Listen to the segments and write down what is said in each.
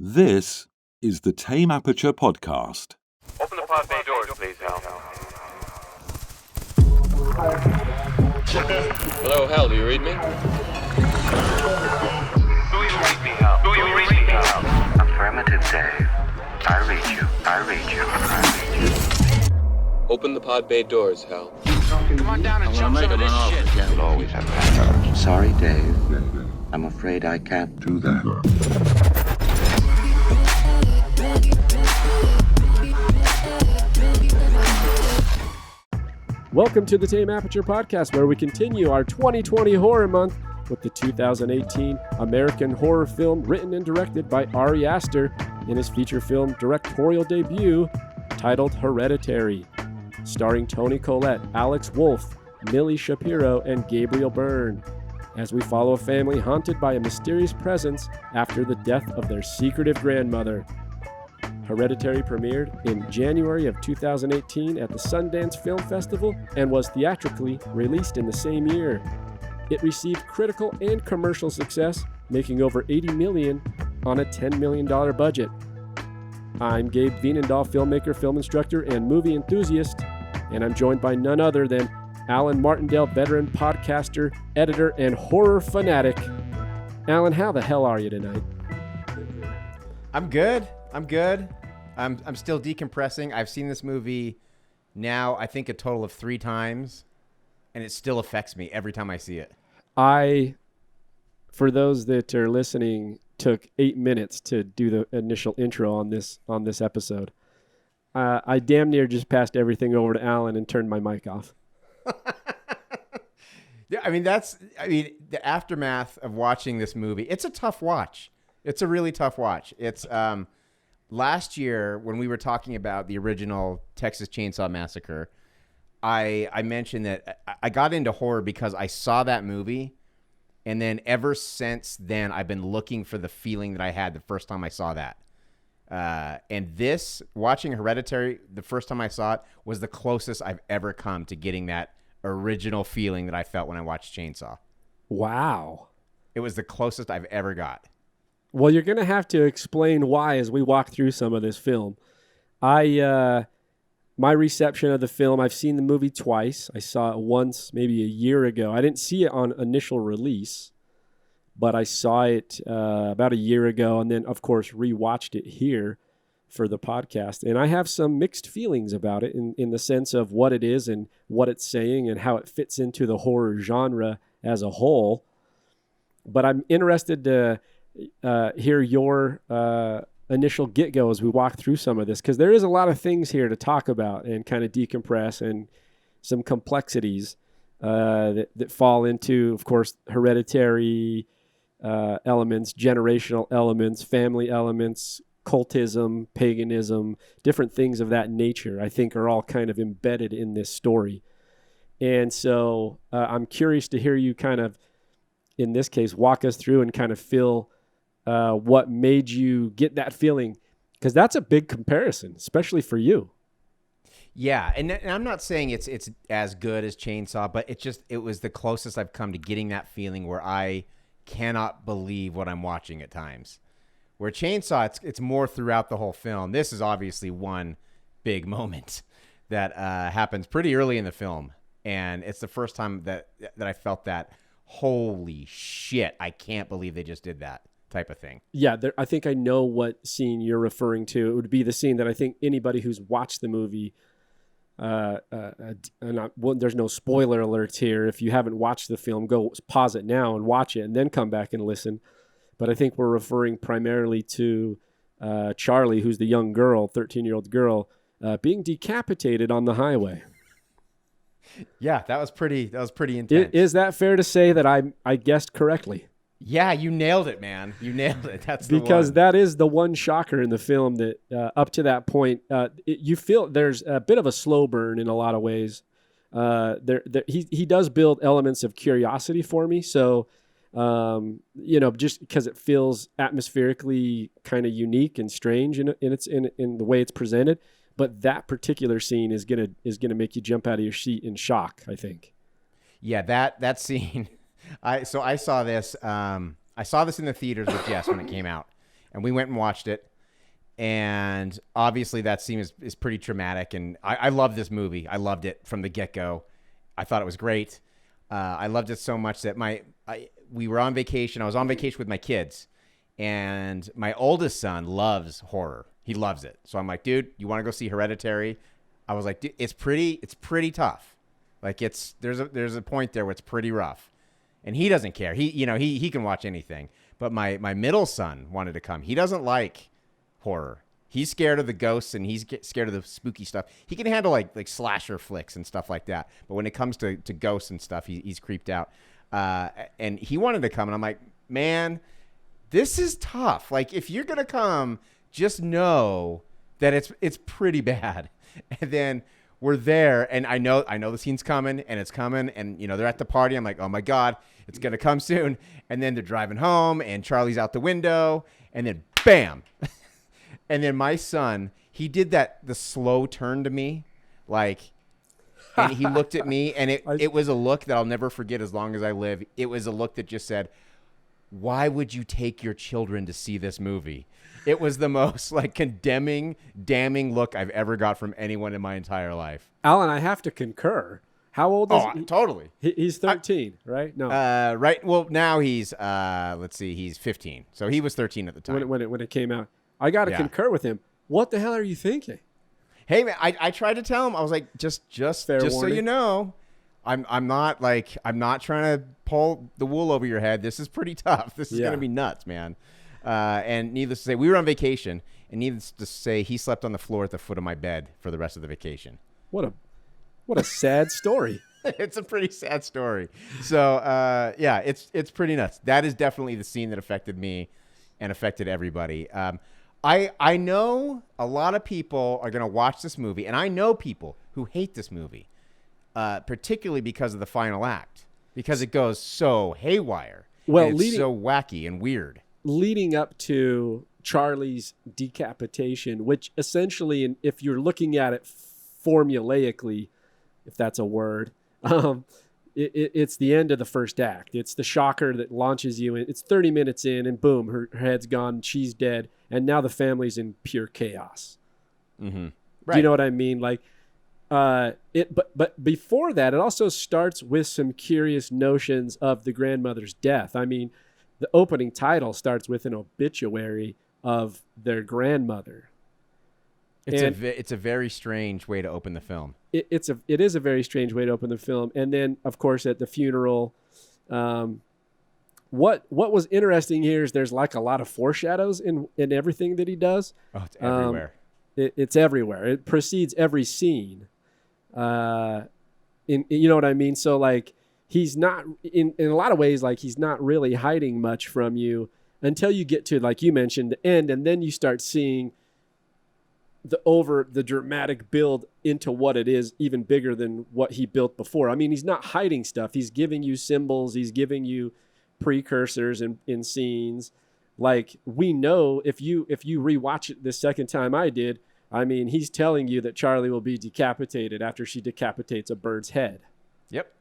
This is the Tame Aperture podcast. Open the pod bay doors, please, Hal. Hello, Hal, do you read me? Do you read me, Hal? Do you read me, Hal? Affirmative, Dave. I read you. I read you. I read you. Open the pod bay doors, Hal. Come on down and jump some of this shit. You'll always have matriarch. Sorry, Dave. I'm afraid I can't do that. Welcome to the Tame Aperture podcast, where we continue our 2020 horror month with the 2018 American horror film written and directed by Ari Aster in his feature film directorial debut titled Hereditary, starring Toni Collett, Alex Wolfe, Millie Shapiro, and Gabriel Byrne, as we follow a family haunted by a mysterious presence after the death of their secretive grandmother. Hereditary premiered in January of 2018 at the Sundance Film Festival and was theatrically released in the same year. It received critical and commercial success, making over $80 million on a $10 million budget. I'm Gabe Vienendahl, filmmaker, film instructor, and movie enthusiast, and I'm joined by none other than Alan Martindale, veteran podcaster, editor, and horror fanatic. Alan, how the hell are you tonight? I'm good. I'm still decompressing. I've seen this movie now, I think, a total of 3 times, and it still affects me every time I see it. For those that are listening, took 8 minutes to do the initial intro on this episode. I damn near just passed everything over to Alan and turned my mic off. Yeah, the aftermath of watching this movie, it's a tough watch. It's a really tough watch. It's last year when we were talking about the original Texas Chainsaw Massacre, I mentioned that I got into horror because I saw that movie, and then ever since then I've been looking for the feeling that I had the first time I saw that. And watching Hereditary, the first time I saw it, was the closest I've ever come to getting that original feeling that I felt when I watched Chainsaw. Wow. It was the closest I've ever got. Well, you're going to have to explain why as we walk through some of this film. My reception of the film, I've seen the movie twice. I saw it once, maybe a year ago. I didn't see it on initial release, but I saw it about a year ago, and then, of course, rewatched it here for the podcast. And I have some mixed feelings about it in the sense of what it is and what it's saying and how it fits into the horror genre as a whole. But I'm interested to hear your initial get-go as we walk through some of this, because there is a lot of things here to talk about and kind of decompress, and some complexities that fall into, of course, hereditary elements, generational elements, family elements, cultism, paganism, different things of that nature, I think are all kind of embedded in this story. And so I'm curious to hear you kind of, in this case, walk us through and kind of feel what made you get that feeling, because that's a big comparison, especially for you. Yeah, and I'm not saying it's as good as Chainsaw, but it was the closest I've come to getting that feeling where I cannot believe what I'm watching at times. Where Chainsaw, it's more throughout the whole film. This is obviously one big moment that happens pretty early in the film, and it's the first time that I felt that, holy shit, I can't believe they just did that type of thing. Yeah, I think I know what scene you're referring to. It would be the scene that I think anybody who's watched the movie, there's no spoiler alerts here. If you haven't watched the film, go pause it now and watch it and then come back and listen. But I think we're referring primarily to Charlie, who's the young girl, 13-year-old girl, being decapitated on the highway. Yeah, that was pretty intense. Is that fair to say that I guessed correctly? Yeah, you nailed it, man. You nailed it. That's because that is the one shocker in the film that up to that point, you feel there's a bit of a slow burn in a lot of ways. He does build elements of curiosity for me. So, just because it feels atmospherically kind of unique and strange in the way it's presented. But that particular scene is gonna make you jump out of your seat in shock, I think. Yeah, that scene. I saw this. I saw this in the theaters with Jess when it came out, and we went and watched it. And obviously that scene is pretty traumatic. And I love this movie. I loved it from the get-go. I thought it was great. I loved it so much that we were on vacation. I was on vacation with my kids. And my oldest son loves horror. He loves it. So I'm like, dude, you want to go see Hereditary? I was like, dude, it's pretty tough. Like there's a point there where it's pretty rough. And he doesn't care. He can watch anything. But my middle son wanted to come. He doesn't like horror. He's scared of the ghosts and he's scared of the spooky stuff. He can handle like slasher flicks and stuff like that. But when it comes to ghosts and stuff, he's creeped out. And he wanted to come, and I'm like, man, this is tough. Like, if you're gonna come, just know that it's pretty bad. And then we're there, and I know the scene's coming, and it's coming, and they're at the party. I'm like, oh my God, it's gonna come soon. And then they're driving home, and Charlie's out the window, and then bam. And then my son, he did the slow turn to me, like, and he looked at me, and it was a look that I'll never forget as long as I live. It was a look that just said, why would you take your children to see this movie? It was the most like condemning, damning look I've ever got from anyone in my entire life. Alan, I have to concur. How old is he? Totally. He's 13, right? No. Right. Well, now he's, let's see, he's 15. So he was 13 at the time. When it came out. I got to concur with him. What the hell are you thinking? Hey, man, I tried to tell him. I was like, just so you know, I'm not trying to pull the wool over your head. This is pretty tough. This is going to be nuts, man. And needless to say, we were on vacation, and needless to say, he slept on the floor at the foot of my bed for the rest of the vacation. What a sad story. It's a pretty sad story. So, it's pretty nuts. That is definitely the scene that affected me and affected everybody. I know a lot of people are going to watch this movie, and I know people who hate this movie, particularly because of the final act, because it goes so haywire. Well, and it's so wacky and weird. Leading up to Charlie's decapitation, which essentially, if you're looking at it formulaically, if that's a word, it's the end of the first act. It's the shocker that launches you in. It's 30 minutes in, and boom, her head's gone, she's dead, and now the family's in pure chaos. Mm-hmm. Right. Do you know what I mean? Like, but before that, it also starts with some curious notions of the grandmother's death. I mean, the opening title starts with an obituary of their grandmother. It's a very strange way to open the film. It is a very strange way to open the film. And then, of course, at the funeral, what was interesting here is there's like a lot of foreshadows in everything that he does. Oh, it's everywhere. It's everywhere. It precedes every scene. You know what I mean? So like he's not in a lot of ways, like he's not really hiding much from you until you get to, like you mentioned, the end, and then you start seeing the dramatic build into what it is, even bigger than what he built before. I mean, he's not hiding stuff. He's giving you symbols. He's giving you precursors in scenes. Like, we know if you rewatch it the second time I did, I mean, he's telling you that Charlie will be decapitated after she decapitates a bird's head. Yep.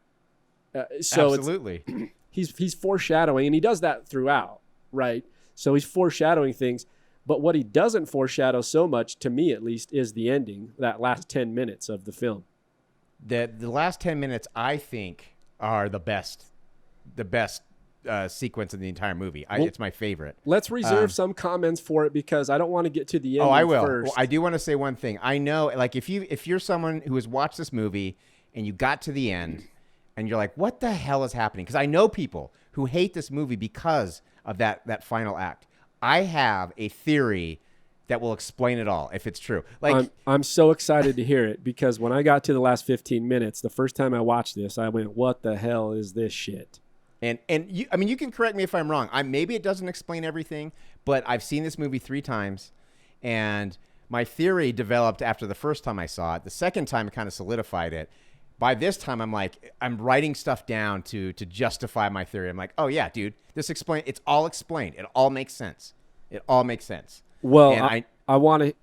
So absolutely. He's foreshadowing, and he does that throughout, right? So he's foreshadowing things. But what he doesn't foreshadow so much, to me at least, is the ending, that last 10 minutes of the film. The last 10 minutes, I think, are the best sequence in the entire movie. It's my favorite. Let's reserve some comments for it because I don't want to get to the end. Oh, I will. First. Well, I do want to say one thing. I know, like, if you're someone who has watched this movie and you got to the end and you're like, what the hell is happening? Because I know people who hate this movie because of that final act. I have a theory that will explain it all if it's true. Like, I'm so excited to hear it because when I got to the last 15 minutes, the first time I watched this, I went, "What the hell is this shit?" And you, I mean, you can correct me if I'm wrong. Maybe it doesn't explain everything, but I've seen this movie 3 times, and my theory developed after the first time I saw it. The second time, it kind of solidified it. By this time, I'm writing stuff down to justify my theory. I'm like, oh yeah, dude, it's all explained. It all makes sense. It all makes sense. Well, I want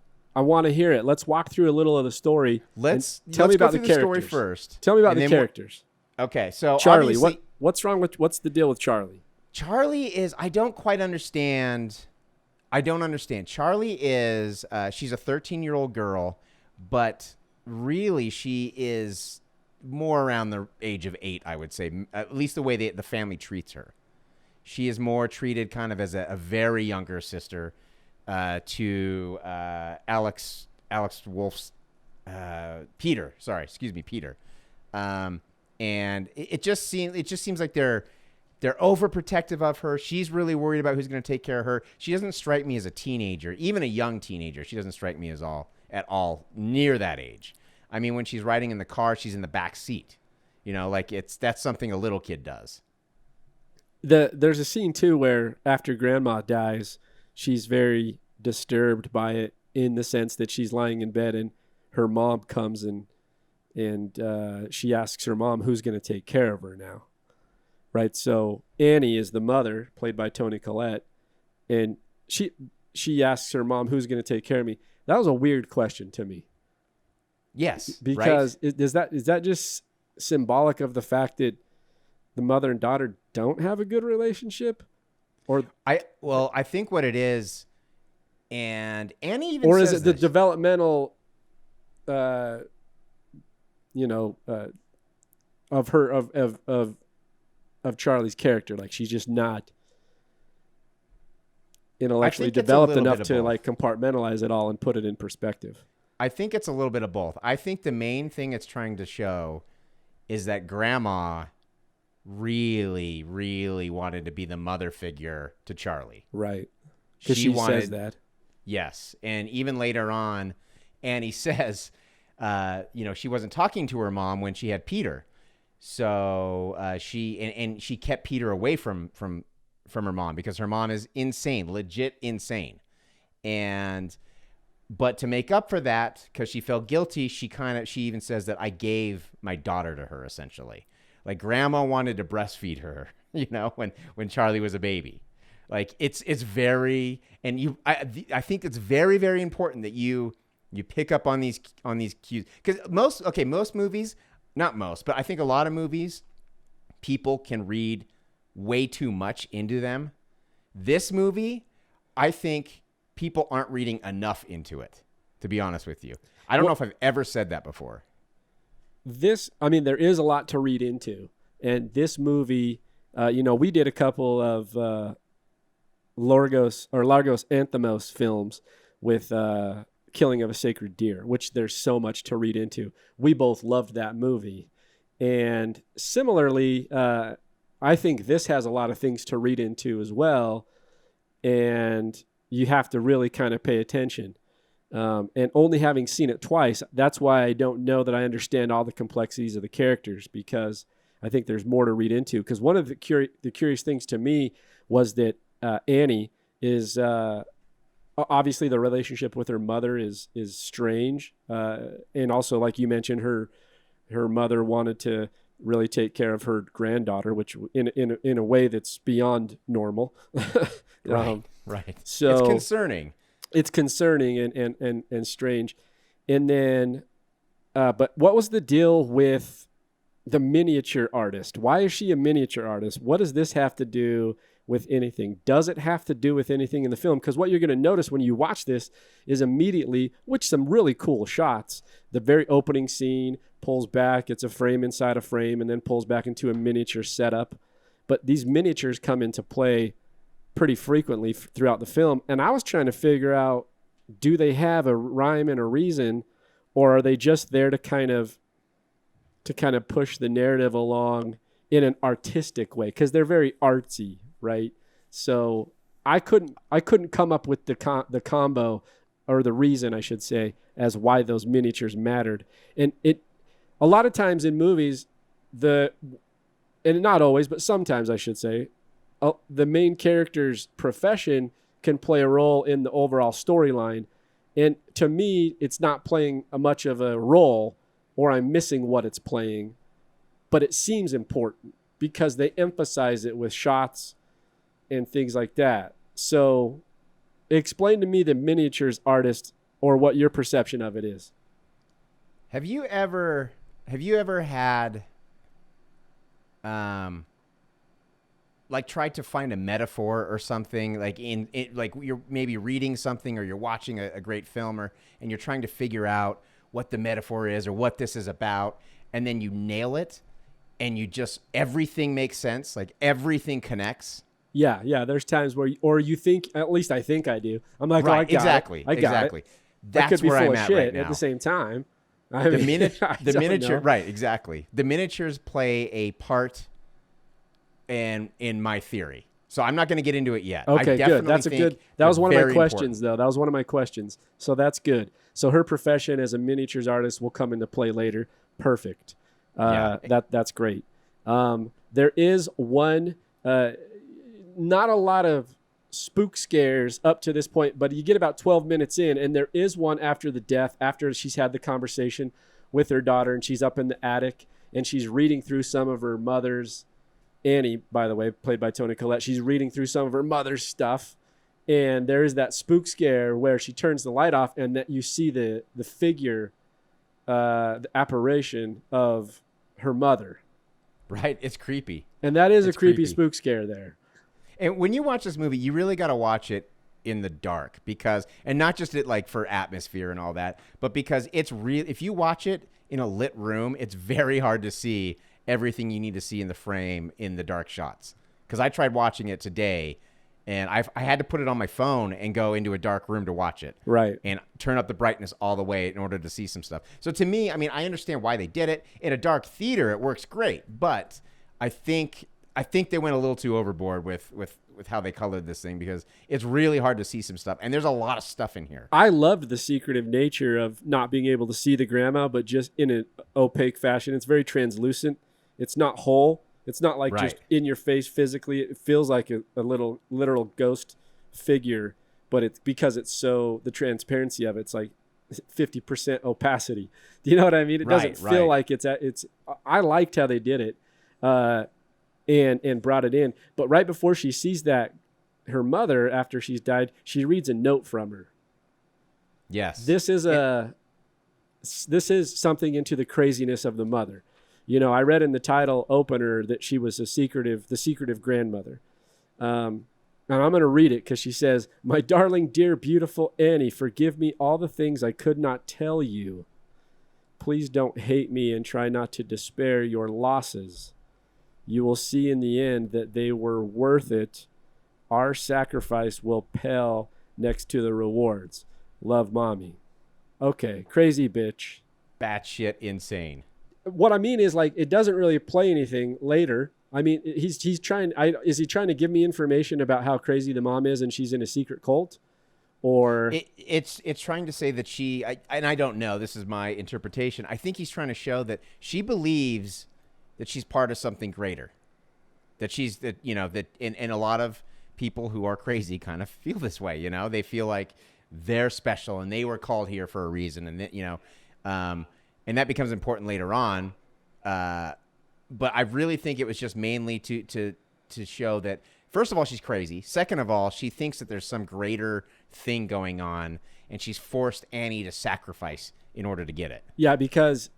to hear it. Let's walk through a little of the story. Tell me about the story first. Tell me about the characters. Okay, so Charlie, what's wrong with what's the deal with Charlie? Charlie is, I don't quite understand I don't understand. Charlie is she's a 13-year-old girl, but really she is more around the age of 8, I would say. At least the way the family treats her. She is more treated kind of as a very younger sister to Alex Wolfe's Peter. Sorry, excuse me, Peter. And it just seems like they're overprotective of her. She's really worried about who's going to take care of her. She doesn't strike me as a teenager, even a young teenager. She doesn't strike me at all near that age. I mean, when she's riding in the car, she's in the back seat. You know, like that's something a little kid does. There's a scene too where after Grandma dies, she's very disturbed by it in the sense that she's lying in bed and her mom comes and she asks her mom who's going to take care of her now. Right, so Annie is the mother, played by Toni Collett, and she asks her mom, "Who's going to take care of me?" That was a weird question to me. Yes, because right? is that just symbolic of the fact that the mother and daughter don't have a good relationship, or I think what it is, and Annie even or says is it the this. developmental, of her of Charlie's character, like she's just not intellectually developed enough to like compartmentalize it all and put it in perspective. I think it's a little bit of both. I think the main thing it's trying to show is that Grandma really, really wanted to be the mother figure to Charlie. Right. Because she says that. Yes. And even later on, Annie says, she wasn't talking to her mom when she had Peter. So she kept Peter away from her mom because her mom is insane, legit insane. But to make up for that, because she felt guilty, she even says that I gave my daughter to her, essentially. Like Grandma wanted to breastfeed her, when Charlie was a baby. Like it's very, and I think it's very, very important that you pick up on these cues, because most movies. Not most, but I think a lot of movies, people can read way too much into them. This movie, I think people aren't reading enough into it, to be honest with you. I don't know if I've ever said that before. There is a lot to read into. And this movie, we did a couple of Largos Anthemos films with Killing of a Sacred Deer, which there's so much to read into. We both loved that movie. And similarly, I think this has a lot of things to read into as well. And you have to really kind of pay attention. And only having seen it twice, that's why I don't know that I understand all the complexities of the characters, because I think there's more to read into. Because one of the curious things to me was that Annie is... obviously, the relationship with her mother is strange, and also, like you mentioned, her mother wanted to really take care of her granddaughter, which in a way that's beyond normal. Right. So it's concerning. It's concerning and strange. And then, but what was the deal with the miniature artist? Why is she a miniature artist? What does this have to do with anything? Does it have to do with anything in the film? Because what you're going to notice when you watch this is immediately, which some really cool shots, the very opening scene pulls back, it's a frame inside a frame, and then pulls back into a miniature setup. But these miniatures come into play pretty frequently throughout the film. And I was trying to figure out, do they have a rhyme and a reason, or are they just there to kind of push the narrative along in an artistic way? Because they're very artsy, right? So I couldn't come up with the combo, or the reason, I should say, as why those miniatures mattered. And a lot of times in movies, and not always, but sometimes I should say, the main character's profession can play a role in the overall storyline. And to me, it's not playing much of a role, or I'm missing what it's playing, but it seems important because they emphasize it with shots and things like that. So explain to me the miniatures artist, or what your perception of it is. Have you ever had like tried to find a metaphor or something, like like you're maybe reading something or you're watching a great film, and you're trying to figure out what the metaphor is or what this is about, and then you nail it, and everything makes sense, like everything connects. Yeah. There's times where, or you think, at least I think I do. I'm like, Right, oh, I got it. I got it. That's could be where full I'm of at shit right now. at the same time. I The mean, miniature, know. right? Exactly. The miniatures play a part in my theory, so I'm not going to get into it yet. Okay, good. That's a good. That was one of my questions, important. though. That was one of my questions. So that's good. So her profession as a miniatures artist will come into play later. Perfect. That's great. There is one. Not a lot of spook scares up to this point, but you get about 12 minutes in, and there is one after the death, after she's had the conversation with her daughter, and she's up in the attic, and she's reading through some of her mother's, Annie, by the way, played by Toni Collett, she's reading through some of her mother's stuff, and there is that spook scare where she turns the light off, and that you see the figure, the apparition of her mother. Right? It's creepy. And that is a creepy spook scare there. And when you watch this movie, you really got to watch it in the dark and not just like for atmosphere and all that, but because it's real. If you watch it in a lit room, it's very hard to see everything you need to see in the frame in the dark shots. Because I tried watching it today, and I had to put it on my phone and go into a dark room to watch it. Right. And turn up the brightness all the way in order to see some stuff. So to me, I mean, I understand why they did it. In a dark theater, it works great, but I think they went a little too overboard with how they colored this thing, because it's really hard to see some stuff, and there's a lot of stuff in here. I loved the secretive nature of not being able to see the grandma, but just in an opaque fashion. It's very translucent. It's not whole. It's not like just in your face physically. It feels like a little literal ghost figure, but it's because it's so, the transparency of it's like 50% opacity. Do you know what I mean? It doesn't feel like it's I liked how they did it. And brought it in. But right before she sees that, her mother, after she's died, she reads a note from her. Yes. This is something into the craziness of the mother. You know, I read in the title opener that she was the secretive grandmother. And I'm going to read it because she says, "My darling, dear, beautiful Annie, forgive me all the things I could not tell you. Please don't hate me and try not to despair your losses. You will see in the end that they were worth it. Our sacrifice will pale next to the rewards. Love, Mommy." Okay, crazy bitch. Batshit insane. What I mean is, like, it doesn't really play anything later. I mean, he's trying. Is he trying to give me information about how crazy the mom is and she's in a secret cult, or it's trying to say that and I don't know. This is my interpretation. I think he's trying to show that she believes that she's part of something greater, that and a lot of people who are crazy kind of feel this way. You know, they feel like they're special and they were called here for a reason, and and that becomes important later on. But I really think it was just mainly to show that, first of all, she's crazy. Second of all, she thinks that there's some greater thing going on, and she's forced Annie to sacrifice in order to get it. Yeah, because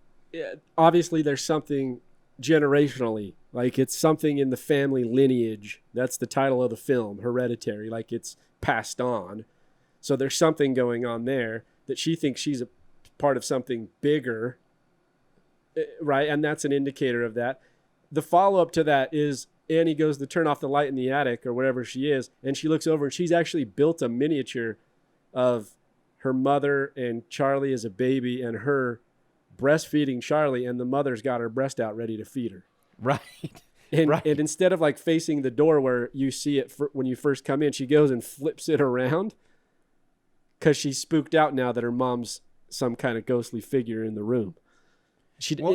obviously there's something generationally, like it's something in the family lineage. That's the title of the film, Hereditary, like it's passed on. So there's something going on there that she thinks she's a part of something bigger, right? And that's an indicator of that. The follow-up to that is Annie goes to turn off the light in the attic or wherever she is, and she looks over and she's actually built a miniature of her mother and Charlie as a baby and her breastfeeding Charlie, and the mother's got her breast out ready to feed her. Right. And instead of like facing the door where you see it when you first come in, she goes and flips it around because she's spooked out now that her mom's some kind of ghostly figure in the room.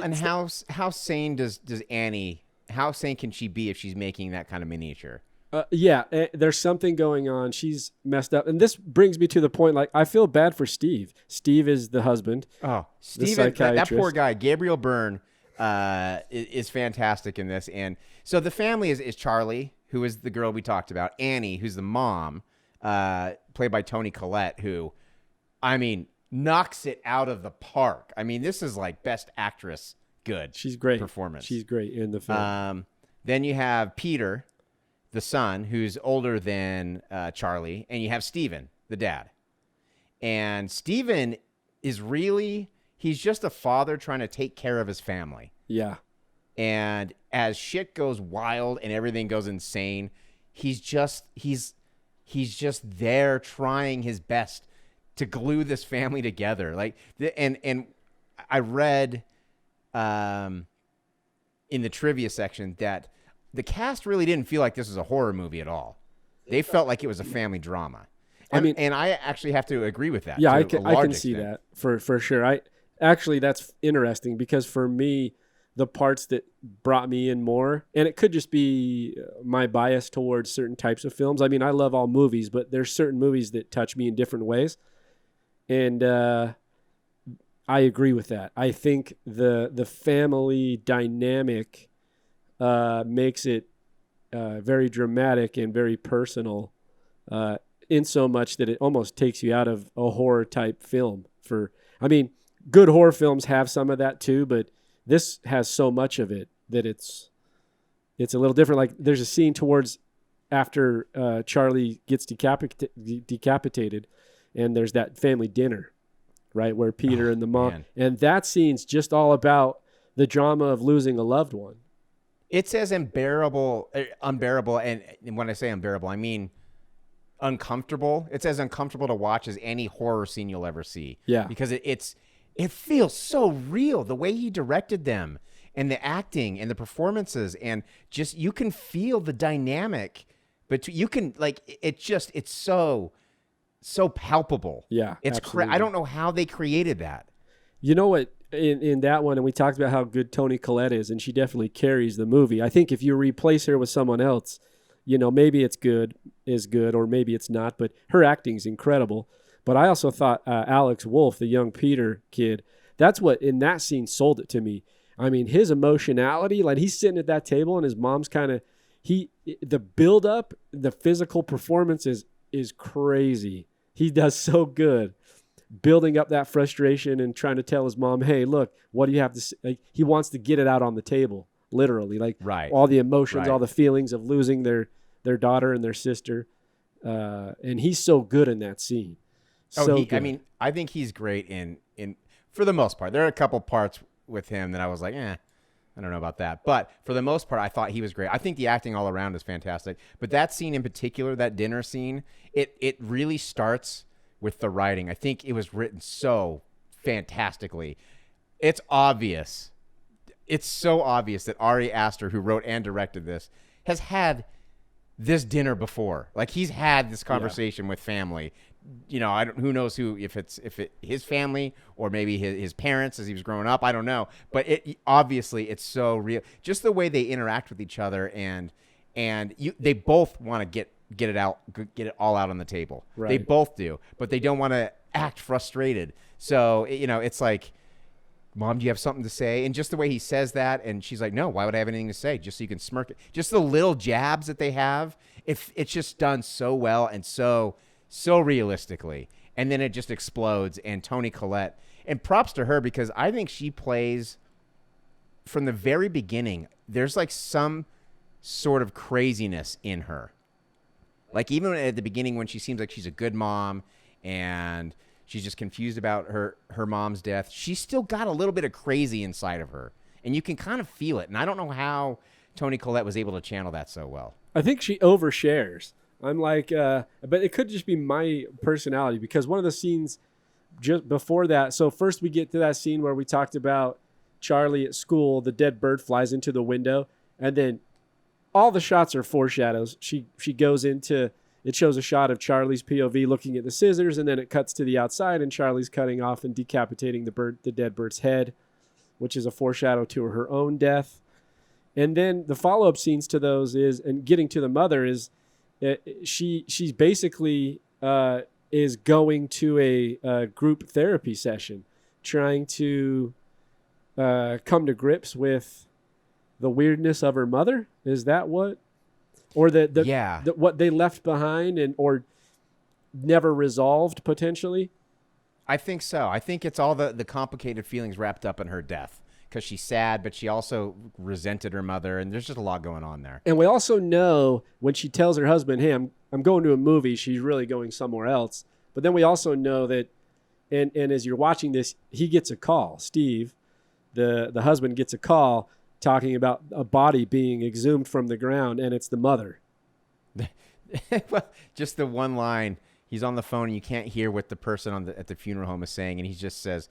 How sane does Annie? How sane can she be if she's making that kind of miniature? There's something going on. She's messed up, and this brings me to the point. Like, I feel bad for Steve. Steve is the husband. Oh, Steve, that poor guy, Gabriel Byrne, is fantastic in this. And so the family is Charlie, who is the girl we talked about, Annie, who's the mom, played by Toni Collett, who, I mean, knocks it out of the park. I mean, this is like best actress. Good. She's great. Performance. She's great in the film. Then you have Peter, the son, who's older than Charlie, and you have Steven, the dad. And Steven is really, he's just a father trying to take care of his family. Yeah. And as shit goes wild and everything goes insane, he's just there trying his best to glue this family together. Like, and I read in the trivia section that the cast really didn't feel like this was a horror movie at all. They felt like it was a family drama. And I actually have to agree with that. Yeah, I can see that for sure. That's interesting because for me, the parts that brought me in more, and it could just be my bias towards certain types of films. I mean, I love all movies, but there's certain movies that touch me in different ways. And I agree with that. I think the family dynamic makes it very dramatic and very personal, in so much that it almost takes you out of a horror type film. Good horror films have some of that too, but this has so much of it that it's a little different. Like there's a scene towards after Charlie gets decapitated, and there's that family dinner, right, where Peter and the mom, man. And that scene's just all about the drama of losing a loved one. It's as unbearable, and when I say unbearable, I mean uncomfortable. It's as uncomfortable to watch as any horror scene you'll ever see. Yeah, because it feels so real, the way he directed them and the acting and the performances, and just you can feel the dynamic, but you can it's so palpable. Yeah, it's I don't know how they created that. You know what? In that one, and we talked about how good Toni Collett is, and she definitely carries the movie. I think if you replace her with someone else, maybe it's good, or maybe it's not, but her acting's incredible. But I also thought Alex Wolfe, the young Peter kid, that's what in that scene sold it to me. I mean, his emotionality, like he's sitting at that table and his mom's the build up, the physical performance is crazy. He does so good building up that frustration and trying to tell his mom, hey, look, what do you have to say? Like, he wants to get it out on the table, literally. Like right. All the emotions, right. all the feelings of losing their daughter and their sister. And he's so good in that scene. I think he's great in for the most part. There are a couple parts with him that I was like, I don't know about that. But for the most part, I thought he was great. I think the acting all around is fantastic. But that scene in particular, that dinner scene, it really starts with the writing. I think it was written so fantastically. It's obvious. It's so obvious that Ari Aster, who wrote and directed this, has had this dinner before. Like he's had this conversation with family. Who knows if it's his family or maybe his parents as he was growing up. I don't know, but obviously it's so real. Just the way they interact with each other, and they both want to get it all out on the table. Right. They both do, but they don't want to act frustrated. So it's like, Mom, do you have something to say? And just the way he says that, and she's like, no, why would I have anything to say? Just so you can smirk it. Just the little jabs that they have. It's just done so well and so realistically, and then it just explodes. And Toni Collett, and props to her, because I think she plays from the very beginning. There's like some sort of craziness in her, like even at the beginning when she seems like she's a good mom and she's just confused about her mom's death, she's still got a little bit of crazy inside of her, and you can kind of feel it. And I don't know how Toni Collett was able to channel that so well. I think she overshares. I'm like, but it could just be my personality, because one of the scenes just before that, so first we get to that scene where we talked about Charlie at school, the dead bird flies into the window, and then all the shots are foreshadows. She goes into, it shows a shot of Charlie's POV looking at the scissors, and then it cuts to the outside, and Charlie's cutting off and decapitating the dead bird's head, which is a foreshadow to her own death. And then the follow-up scenes to those and getting to the mother is, she's basically is going to a group therapy session, trying to come to grips with the weirdness of her mother. Is that what, or what they left behind or never resolved potentially? I think so. I think it's all the complicated feelings wrapped up in her death, because she's sad, but she also resented her mother, and there's just a lot going on there. And we also know when she tells her husband, hey, I'm going to a movie, she's really going somewhere else. But then we also know that, and as you're watching this, he gets a call. Steve, the husband, gets a call talking about a body being exhumed from the ground, and it's the mother. Well, just the one line. He's on the phone, and you can't hear what the person at the funeral home is saying, and he just says,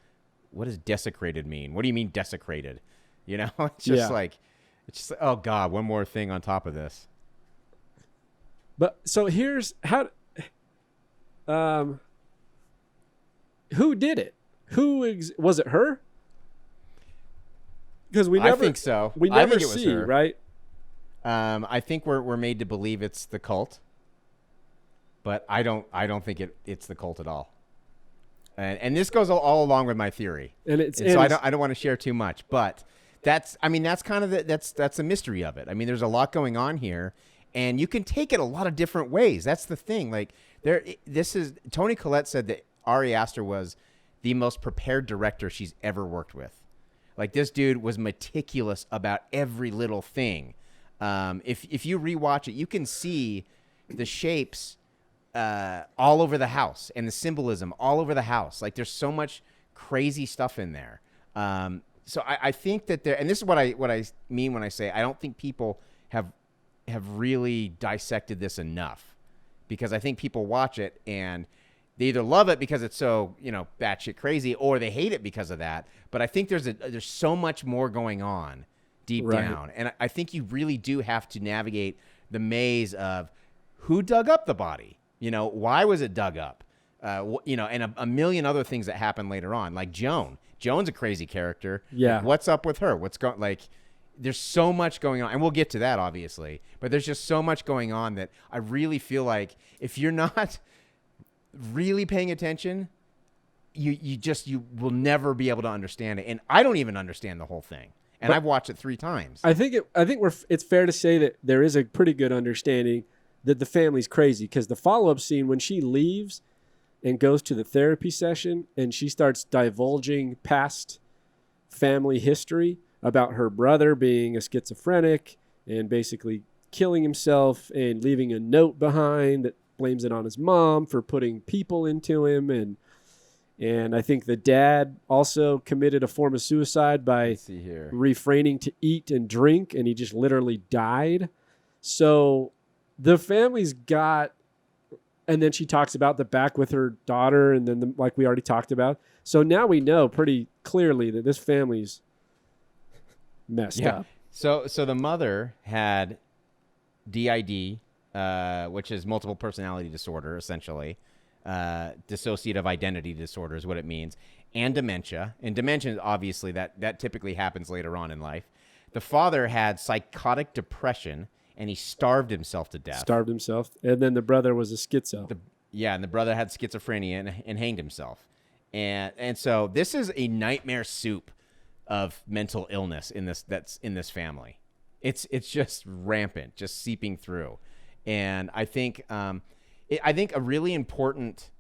"What does desecrated mean? What do you mean desecrated?" You know, it's just oh God, one more thing on top of this. But so here's how. Who did it? Was it her? Because we never. I think so. We I never think it was see, her. right? I think we're made to believe it's the cult, but I don't think it's the cult at all. And this goes all along with my theory. So I don't want to share too much, but that's kind of that's a mystery of it. I mean, there's a lot going on here, and you can take it a lot of different ways. That's the thing. Like Toni Collett said that Ari Aster was the most prepared director she's ever worked with. Like, this dude was meticulous about every little thing. If you rewatch it, you can see the shapes all over the house and the symbolism all over the house. Like, there's so much crazy stuff in there. So I think that and this is what I mean when I say I don't think people have really dissected this enough, because I think people watch it and they either love it because it's so, batshit crazy, or they hate it because of that. But I think there's so much more going on deep down. And I think you really do have to navigate the maze of who dug up the body. Why was it dug up? And a million other things that happen later on, like Joan. Joan's a crazy character. Yeah. Like, what's up with her? There's so much going on, and we'll get to that, obviously. But there's just so much going on that I really feel like if you're not really paying attention, you will never be able to understand it. And I don't even understand the whole thing. And I've watched it 3 times. I think it's fair to say that there is a pretty good understanding that the family's crazy, because the follow-up scene when she leaves and goes to the therapy session and she starts divulging past family history about her brother being a schizophrenic and basically killing himself and leaving a note behind that blames it on his mom for putting people into him, and I think the dad also committed a form of suicide by refraining to eat and drink, and he just literally died. So the family's got, and then she talks about the back with her daughter, and then like we already talked about. So now we know pretty clearly that this family's messed up. So the mother had DID, which is multiple personality disorder, essentially. Dissociative identity disorder is what it means, and dementia. And dementia, obviously, that typically happens later on in life. The father had psychotic depression, and he starved himself to death. And then the brother was a schizo. And the brother had schizophrenia and hanged himself. And so this is a nightmare soup of mental illness that's in this family. It's just rampant, just seeping through. And I think a really important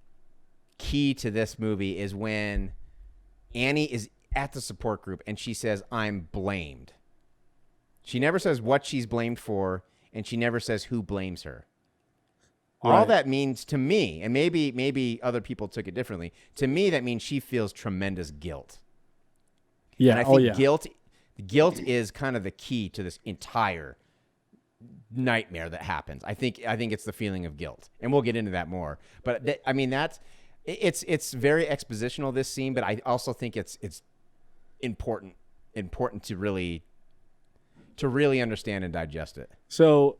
key to this movie is when Annie is at the support group and she says, "I'm blamed." She never says what she's blamed for, and she never says who blames her. Right. All that means to me, and maybe other people took it differently, to me that means she feels tremendous guilt. Yeah, and I think guilt is kind of the key to this entire nightmare that happens. I think it's the feeling of guilt, and we'll get into that more. But it's very expositional, this scene, but I also think it's important to really understand and digest it. So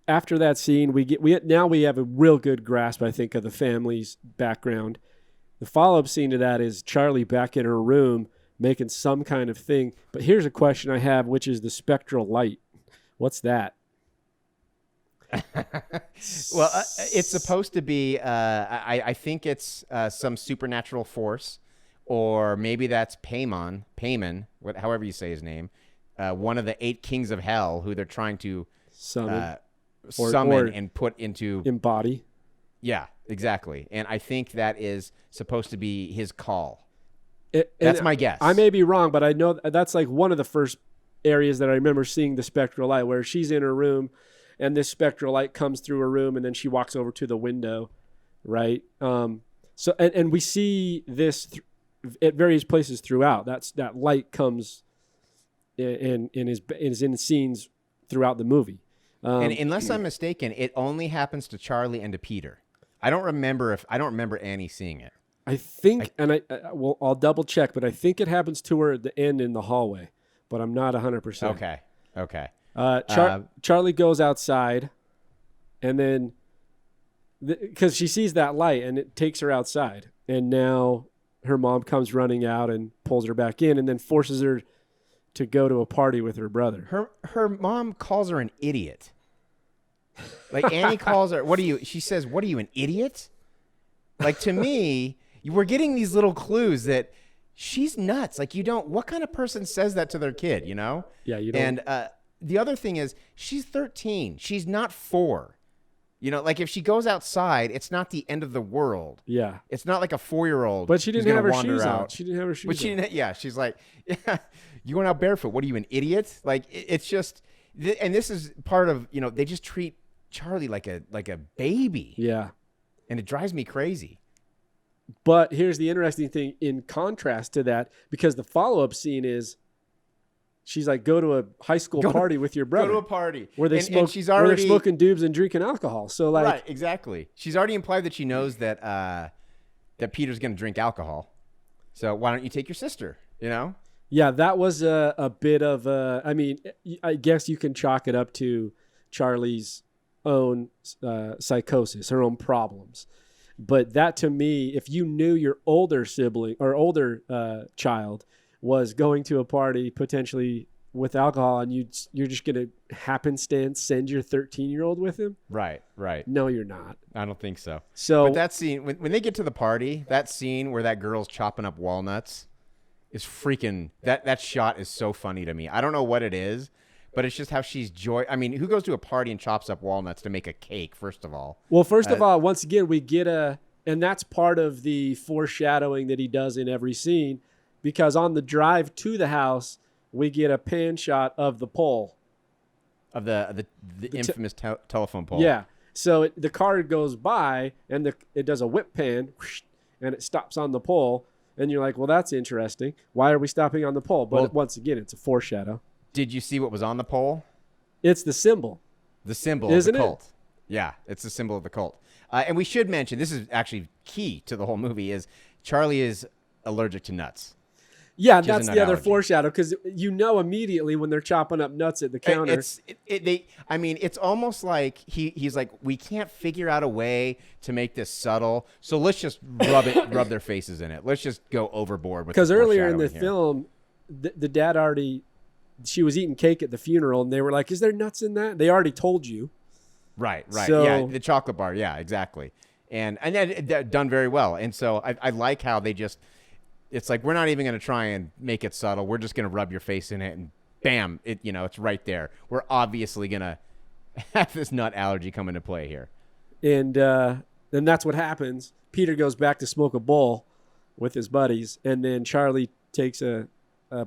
after that scene, we have a real good grasp, I think, of the family's background. The follow-up scene to that is Charlie back in her room making some kind of thing. But here's a question I have, which is the spectral light. What's that? Well, it's supposed to be, I think it's some supernatural force, or maybe that's Paimon, however you say his name, one of the 8 kings of hell who they're trying to summon and put into... Embody. Yeah, exactly. And I think that is supposed to be his call. That's my guess. I may be wrong, but I know that's like one of the first areas that I remember seeing the spectral light, where she's in her room and this spectral light comes through her room and then she walks over to the window, right? So and we see this at various places throughout. That light comes in is in scenes throughout the movie. And unless I'm mistaken, it only happens to Charlie and to Peter. I don't remember Annie seeing it. I think, I'll double check, but I think it happens to her at the end in the hallway, but I'm not 100%. Okay. Charlie goes outside, and then because she sees that light, and it takes her outside, and now her mom comes running out and pulls her back in, and then forces her to go to a party with her brother. Her mom calls her an idiot. Like Annie calls her, she says, "What are you, an idiot?" Like, to me, we're getting these little clues that she's nuts. Like, what kind of person says that to their kid, you know? Yeah, you don't. And the other thing is, she's 13. She's not 4. You know, like, if she goes outside, it's not the end of the world. Yeah. It's not like a 4-year-old. But she didn't have her shoes on. She didn't have her shoes But she didn't. Yeah, she's like, yeah, you going out barefoot? What are you, an idiot? Like, it's just, and this is part of, they just treat Charlie like a baby. Yeah. And it drives me crazy. But here's the interesting thing in contrast to that, because the follow-up scene is she's like, go to a high school party with your brother. Go to a party. Where they and she's already, where they're smoking doobs and drinking alcohol. So like, right, exactly. She's already implied that she knows that that Peter's going to drink alcohol. So why don't you take your sister, Yeah, that was a bit of I mean, I guess you can chalk it up to Charlie's own psychosis, her own problems. But that, to me, if you knew your older sibling or older child was going to a party potentially with alcohol, and you're just going to happenstance send your 13-year-old with him? Right. No, you're not. I don't think so. So, but that scene, when they get to the party, that scene where that girl's chopping up walnuts is freaking, that shot is so funny to me. I don't know what it is, but it's just how she's I mean, who goes to a party and chops up walnuts to make a cake, first of all? Well, first of all, once again, we get and that's part of the foreshadowing that he does in every scene, because on the drive to the house, we get a pan shot of the pole. Of the infamous telephone pole. Yeah. So the car goes by, and it does a whip pan, and it stops on the pole, and you're like, well, that's interesting. Why are we stopping on the pole? But once again, it's a foreshadow. Did you see what was on the pole? It's the symbol. The symbol Isn't of the cult. It? Yeah, it's the symbol of the cult. And we should mention, this is actually key to the whole movie, is Charlie is allergic to nuts. Yeah, that's the other foreshadow, because immediately when they're chopping up nuts at the counter. It's almost like he's like, we can't figure out a way to make this subtle, so let's just rub their faces in it. Let's just go overboard with it. Because earlier in the film, the dad she was eating cake at the funeral, and they were like, is there nuts in that? They already told you. Right. So, yeah, the chocolate bar. Yeah, exactly. And done very well. And so I like how they just, it's like, we're not even going to try and make it subtle. We're just going to rub your face in it, and bam, it's right there. We're obviously going to have this nut allergy come into play here. And then that's what happens. Peter goes back to smoke a bowl with his buddies, and then Charlie takes a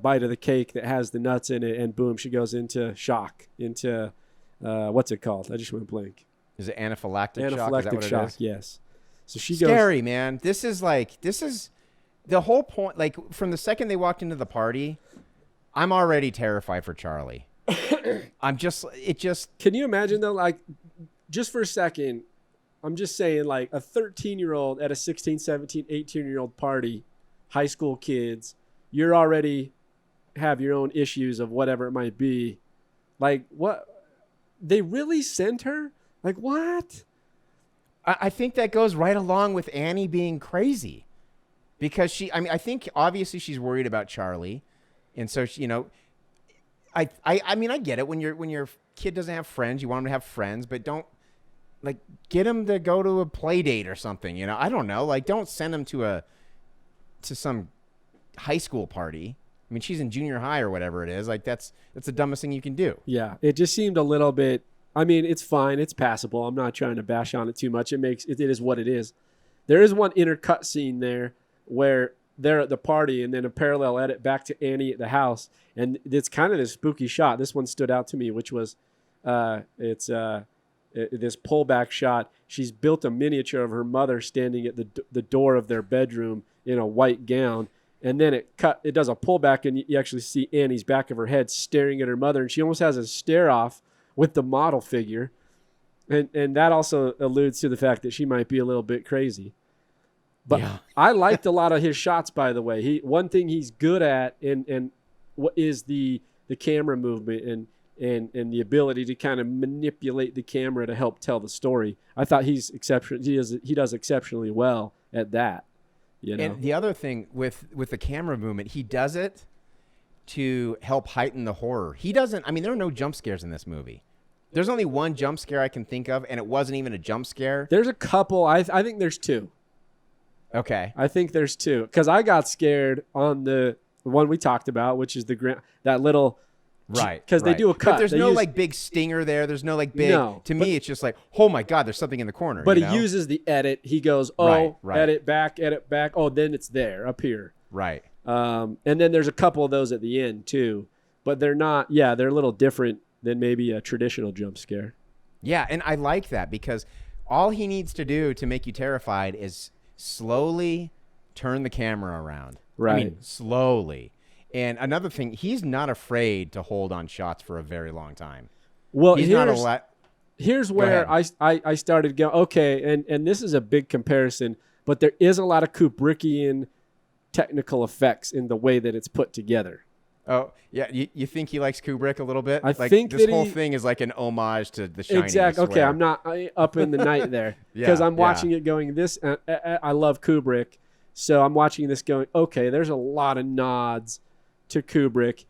bite of the cake that has the nuts in it, and boom, she goes into shock, into what's it called? I just went blank. Is it anaphylactic shock? Is that Anaphylactic what shock, it is? yes. So she Scary, man. This is the whole point. Like, from the second they walked into the party, I'm already terrified for Charlie. Can you imagine though, like, just for a second, I'm just saying, like, a 13-year-old at a 16, 17, 18-year-old party, high school kids, you're already have your own issues of whatever it might be. Like, what? They really sent her? Like, what? I think that goes right along with Annie being crazy, because I think obviously she's worried about Charlie. And so she, I mean, I get it. When your kid doesn't have friends, you want him to have friends, but don't, like, get him to go to a play date or something. I don't know. Like, don't send him to some high school party. I mean, she's in junior high or whatever it is. Like, that's the dumbest thing you can do. Yeah, it just seemed a little bit. I mean, it's fine. It's passable. I'm not trying to bash on it too much. It is what it is. There is one intercut scene there where there at the party, and then a parallel edit back to Annie at the house. And it's kind of this spooky shot. This one stood out to me, which was this pullback shot. She's built a miniature of her mother standing at the door of their bedroom in a white gown. And then it does a pullback, and you actually see Annie's back of her head staring at her mother. And she almost has a stare off with the model figure. And that also alludes to the fact that she might be a little bit crazy. But yeah. I liked a lot of his shots, by the way. One thing he's good at and what is the camera movement and the ability to kind of manipulate the camera to help tell the story. I thought he's exceptional. He does exceptionally well at that. You know? And the other thing with the camera movement, he does it to help heighten the horror. He doesn't. I mean, there are no jump scares in this movie. There's only one jump scare I can think of, and it wasn't even a jump scare. There's a couple. I think there's two. Okay. I think there's two. Because I got scared on the one we talked about, which is that little... Right. Because they do a cut. But there's no big stinger there. There's no big... No. To me, it's just like, oh my God, there's something in the corner. But he uses the edit. He goes, right. edit back. Oh, then it's there, up here. Right. And then there's a couple of those at the end, too. But they're not... Yeah, they're a little different than maybe a traditional jump scare. Yeah, and I like that because all he needs to do to make you terrified is slowly turn the camera around. Right. I mean, slowly. And another thing, he's not afraid to hold on shots for a very long time. Well, here's where I started going, okay, and this is a big comparison, but there is a lot of Kubrickian technical effects in the way that it's put together. Oh, yeah. You think he likes Kubrick a little bit? I think this whole thing is like an homage to The Shining. Exactly. Okay, I'm not up in the night there because I'm watching it going, this, I love Kubrick. So I'm watching this going, okay, there's a lot of nods to Kubrick,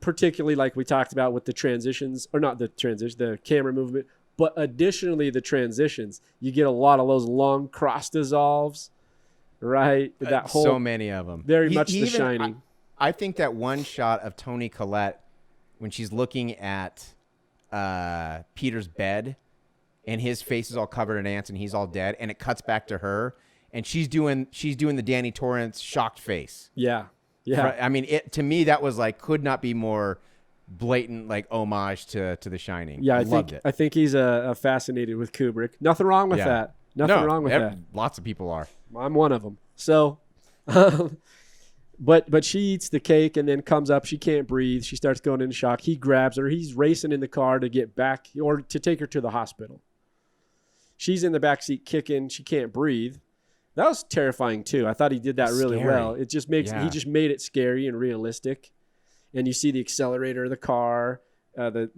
particularly like we talked about with the transitions, or not the transition, the camera movement, but additionally the transitions. You get a lot of those long cross dissolves, right? That whole so many of them. Very much The Shining. I think that one shot of Toni Collett when she's looking at Peter's bed and his face is all covered in ants and he's all dead, and it cuts back to her and she's doing the Danny Torrance shocked face. Yeah. Yeah. I mean, to me that was like could not be more blatant like homage to The Shining. Yeah, I think he's fascinated with Kubrick. Nothing wrong with that. Nothing wrong with that. Lots of people are. I'm one of them. So But she eats the cake and then comes up. She can't breathe. She starts going into shock. He grabs her. He's racing in the car to get back or to take her to the hospital. She's in the backseat kicking. She can't breathe. That was terrifying too. I thought he did that really well. It just makes he just made it scary and realistic. And you see the accelerator of the car, the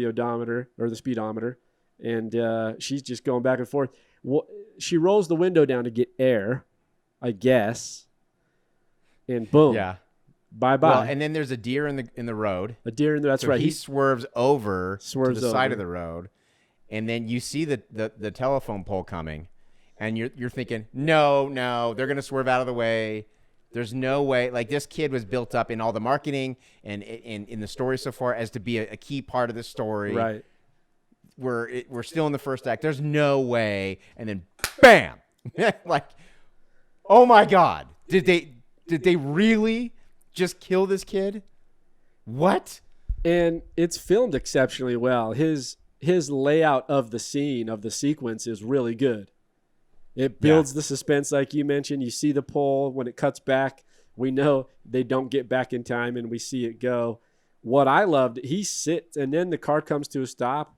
odometer or the speedometer, and she's just going back and forth. She rolls the window down to get air, I guess. And boom. Yeah. Bye-bye. Well, and then there's a deer in the road. A deer in the that's so right. He swerves over to the side over. of the road. And then you see the telephone pole coming. And you're thinking, no, they're gonna swerve out of the way. There's no way. Like this kid was built up in all the marketing and in the story so far as to be a key part of the story. Right. We're still in the first act. There's no way. And then bam. Like, oh my God. Did they really just kill this kid? What? And it's filmed exceptionally well. His layout of the scene, of the sequence is really good. It builds the suspense like you mentioned. You see the pole. When it cuts back, we know they don't get back in time and we see it go. What I loved, he sits and then the car comes to a stop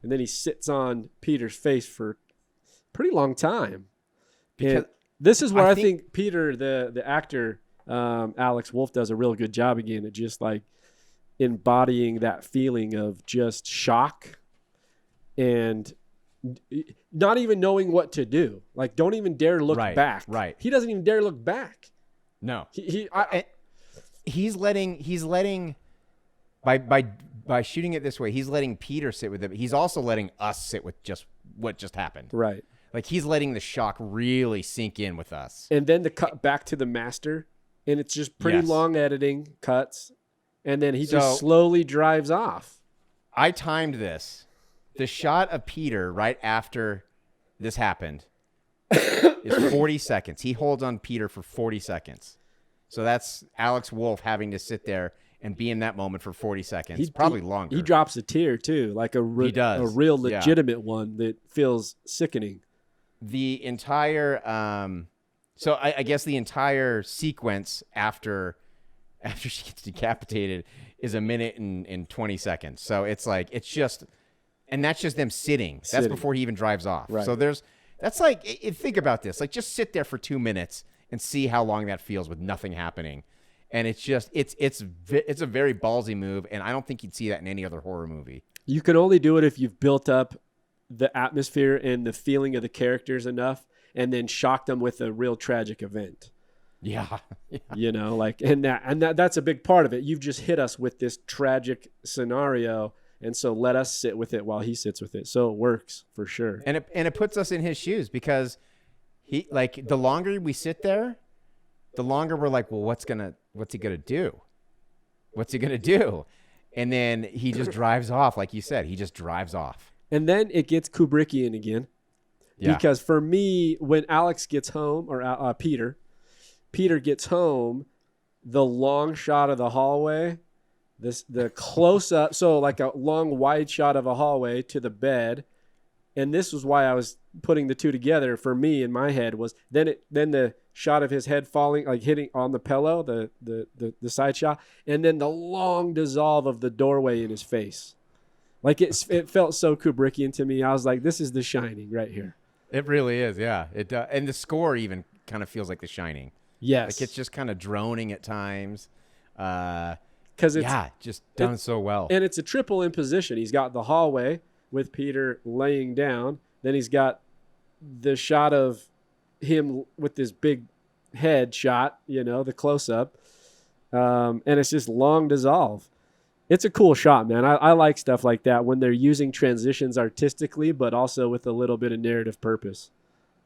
and then he sits on Peter's face for a pretty long time. Because this is where I think Peter, the actor, Alex Wolfe, does a real good job again at just like embodying that feeling of just shock and not even knowing what to do. Like, don't even dare look back. Right. He doesn't even dare look back. No. He's letting by shooting it this way, he's letting Peter sit with it. But he's also letting us sit with just what just happened. Right. Like he's letting the shock really sink in with us. And then the cut back to the master, and it's just pretty long editing cuts, and then he just slowly drives off. I timed this. The shot of Peter right after this happened is 40 seconds. He holds on Peter for 40 seconds. So that's Alex Wolfe having to sit there and be in that moment for 40 seconds, probably longer. He drops a tear too, like a real legitimate one that feels sickening. The entire, so I guess the entire sequence after she gets decapitated is a minute and 20 seconds. So it's like, and that's just them sitting. That's before he even drives off. Right. So that's like, think about this. Like, just sit there for 2 minutes and see how long that feels with nothing happening. And it's just, it's a very ballsy move, and I don't think you'd see that in any other horror movie. You can only do it if you've built up the atmosphere and the feeling of the characters enough, and then shock them with a real tragic event. Yeah. You know, like, and that's a big part of it. You've just hit us with this tragic scenario, and so let us sit with it while he sits with it. So it works for sure. And it puts us in his shoes, because he, like, the longer we sit there, the longer we're like, well, what's he gonna do? What's he gonna do? And then he just drives off, like you said. He just drives off. And then it gets Kubrickian again. Yeah. Because for me, when Alex gets home, or Peter gets home, the long shot of the hallway, the close up, so like a long wide shot of a hallway to the bed. And this was why I was putting the two together for me in my head, was then the shot of his head falling, like hitting on the pillow, the side shot, and then the long dissolve of the doorway in his face. Like it felt so Kubrickian to me. I was like, this is The Shining right here. It really is, yeah. It does. And the score even kind of feels like The Shining. Yes. Like, it's just kind of droning at times. Because it's just done so well. And it's a triple imposition. He's got the hallway with Peter laying down. Then he's got the shot of him with this big head shot, you know, the close-up. And it's just long dissolve. It's a cool shot, man. I like stuff like that when they're using transitions artistically, but also with a little bit of narrative purpose.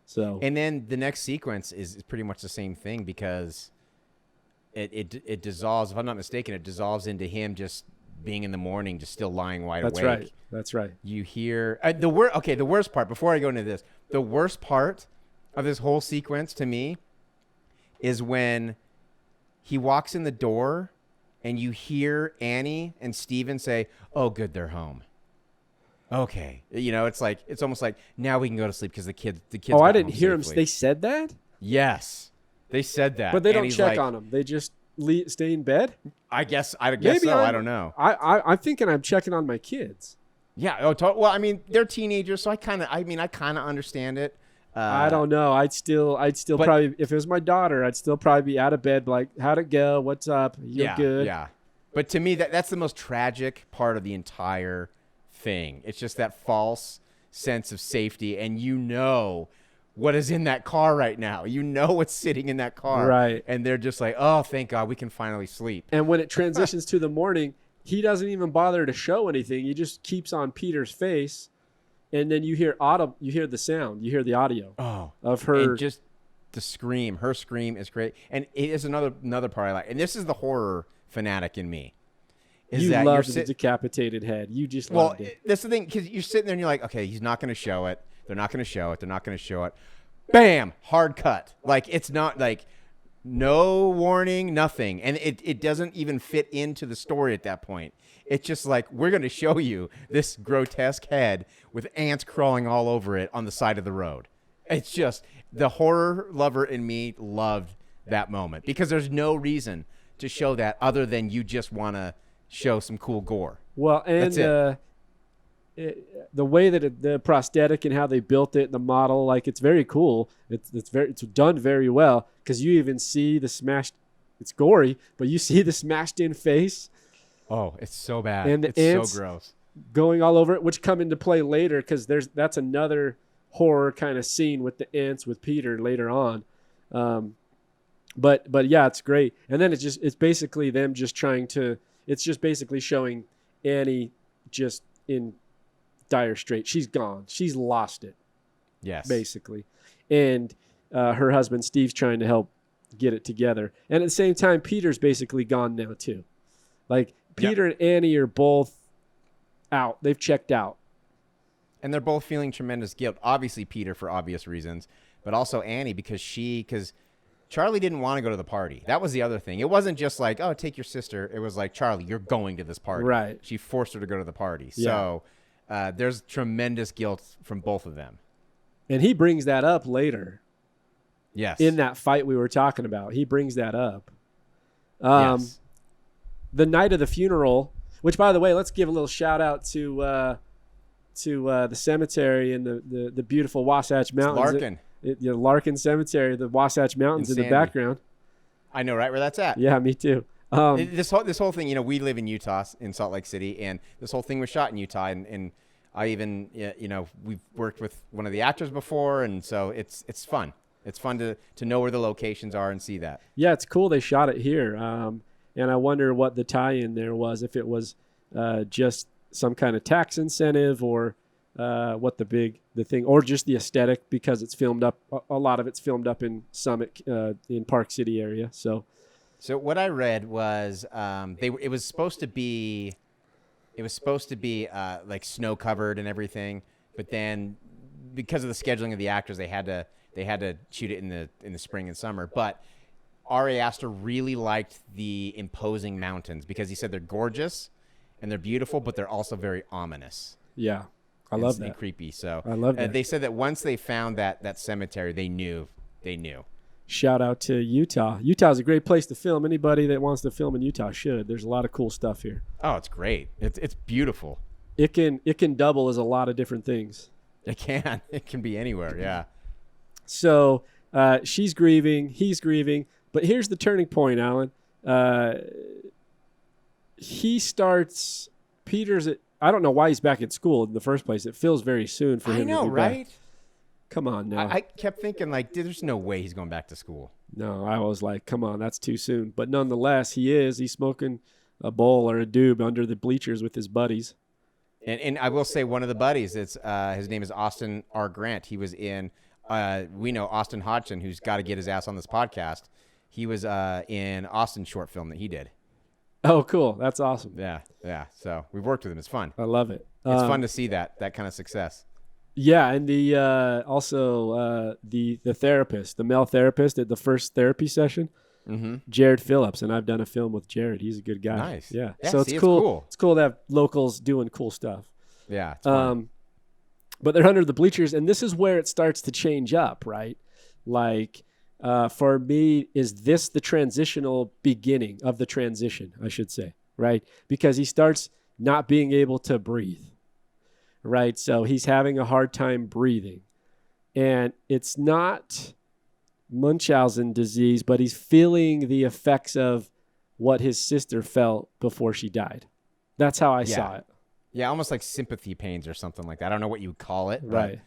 So, and then the next sequence is pretty much the same thing, because it dissolves. If I'm not mistaken, it dissolves into him just being in the morning, just still lying wide awake. That's right. You hear the worst part. Before I go into this, the worst part of this whole sequence to me is when he walks in the door and you hear Annie and Steven say, "Oh, good, they're home." Okay, you know, it's almost like now we can go to sleep because the kids. Oh, I didn't hear him. They said that. Yes, they said that, but they don't check on him. They just stay in bed. I guess so. I don't know. I'm thinking I'm checking on my kids. Yeah. Oh, well, I mean, they're teenagers, so I kind of understand it. I don't know. I'd still probably, if it was my daughter, I'd still probably be out of bed, like, how'd it go? What's up? You're good. Yeah. But to me, that's the most tragic part of the entire thing. It's just that false sense of safety, and you know what is in that car right now. You know what's sitting in that car. Right. And they're just like, oh, thank God, we can finally sleep. And when it transitions to the morning, he doesn't even bother to show anything. He just keeps on Peter's face. And then you hear the sound, you hear the audio of her. And just the scream. Her scream is great. And it is another part I like. And this is the horror fanatic in me. You loved the decapitated head. You just loved it. That's the thing, because you're sitting there and you're like, okay, he's not going to show it. They're not going to show it. They're not going to show it. Bam! Hard cut. Like, it's not like no warning, nothing. And it doesn't even fit into the story at that point. It's just like, we're going to show you this grotesque head with ants crawling all over it on the side of the road. It's just, the horror lover in me loved that moment, because there's no reason to show that other than you just want to show some cool gore. Well, and the way that the prosthetic and how they built it, the model, like, it's very cool. It's done very well, because you even see the smashed. It's gory, but you see the smashed in face. Oh, it's so bad. And it's so gross. Going all over it, which come into play later, because that's another horror kind of scene with the ants with Peter later on. But yeah, it's great. And then it's basically them just trying to. It's just basically showing Annie just in dire straits. She's gone. She's lost it. Yes. Basically, and her husband Steve's trying to help get it together. And at the same time, Peter's basically gone now too. Like, Peter and Annie are both out. They've checked out. And they're both feeling tremendous guilt. Obviously, Peter for obvious reasons. but also Annie because Charlie didn't want to go to the party. That was the other thing. It wasn't just like, oh, take your sister. It was like, Charlie, you're going to this party. Right. She forced her to go to the party. Yeah. So there's tremendous guilt from both of them. And he brings that up later. Yes. In that fight we were talking about. He brings that up. Yes. The night of the funeral, which, by the way, let's give a little shout out to the cemetery in the beautiful Wasatch Mountains. Larkin. Larkin Cemetery, the Wasatch Mountains in the background. I know, right where that's at. Yeah, me too. This whole thing, we live in Utah, in Salt Lake City, and this whole thing was shot in Utah. And I even, we've worked with one of the actors before, and so it's fun. It's fun to know where the locations are and see that. Yeah, it's cool they shot it here. And I wonder what the tie-in there was, if it was just some kind of tax incentive or what the thing, or just the aesthetic, because it's filmed up, a lot of it's filmed up in Summit, in Park City area. So what I read was it was supposed to be like snow covered and everything, but then because of the scheduling of the actors, they had to shoot it in the spring and summer. But Ari Aster really liked the imposing mountains because he said they're gorgeous and they're beautiful, but they're also very ominous. Yeah, I love that. And creepy. So I love that. They said that once they found that cemetery, they knew. Shout out to Utah. Utah's a great place to film. Anybody that wants to film in Utah should. There's a lot of cool stuff here. Oh, it's great. It's beautiful. It can double as a lot of different things. It can. It can be anywhere. Yeah. So she's grieving. He's grieving. But here's the turning point, Alan. Peter's I don't know why he's back at school in the first place. It feels very soon for him. I know, to be right? Back. Come on now. I kept thinking, like, there's no way he's going back to school. No, I was like, come on, that's too soon. But nonetheless, he's smoking a bowl or a doob under the bleachers with his buddies. And I will say one of the buddies, his name is Austin R. Grant. He was in, we know Austin Hodgson, who's got to get his ass on this podcast. He was in Austin's short film that he did. Oh, cool. That's awesome. Yeah. So we've worked with him. It's fun. I love it. It's fun to see that kind of success. Yeah, and the therapist, the male therapist at the first therapy session, Jared Phillips, and I've done a film with Jared. He's a good guy. Nice. Yeah. So it's cool. It's cool to have locals doing cool stuff. Yeah. It's fun. But they're under the bleachers, and this is where it starts to change up, right? Like, for me, is this the transitional beginning of the transition, I should say, right? Because he starts not being able to breathe, right? So he's having a hard time breathing. And it's not Munchausen disease, but he's feeling the effects of what his sister felt before she died. That's how I saw it. Yeah, almost like sympathy pains or something like that. I don't know what you would call it. Right.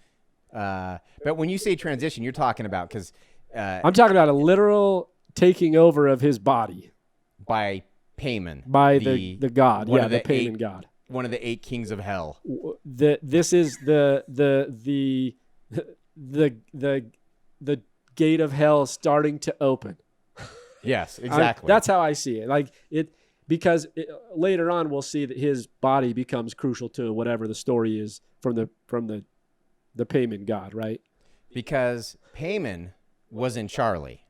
But when you say transition, you're talking about because... I'm talking about a literal taking over of his body. By Payman. By the god. Yeah, the Payman god. One of the 8 kings of hell. This is the gate of hell starting to open. Yes, exactly. That's how I see it. Like it, because later on we'll see that his body becomes crucial to whatever the story is from the Payman god, right? Because Payman was in Charlie.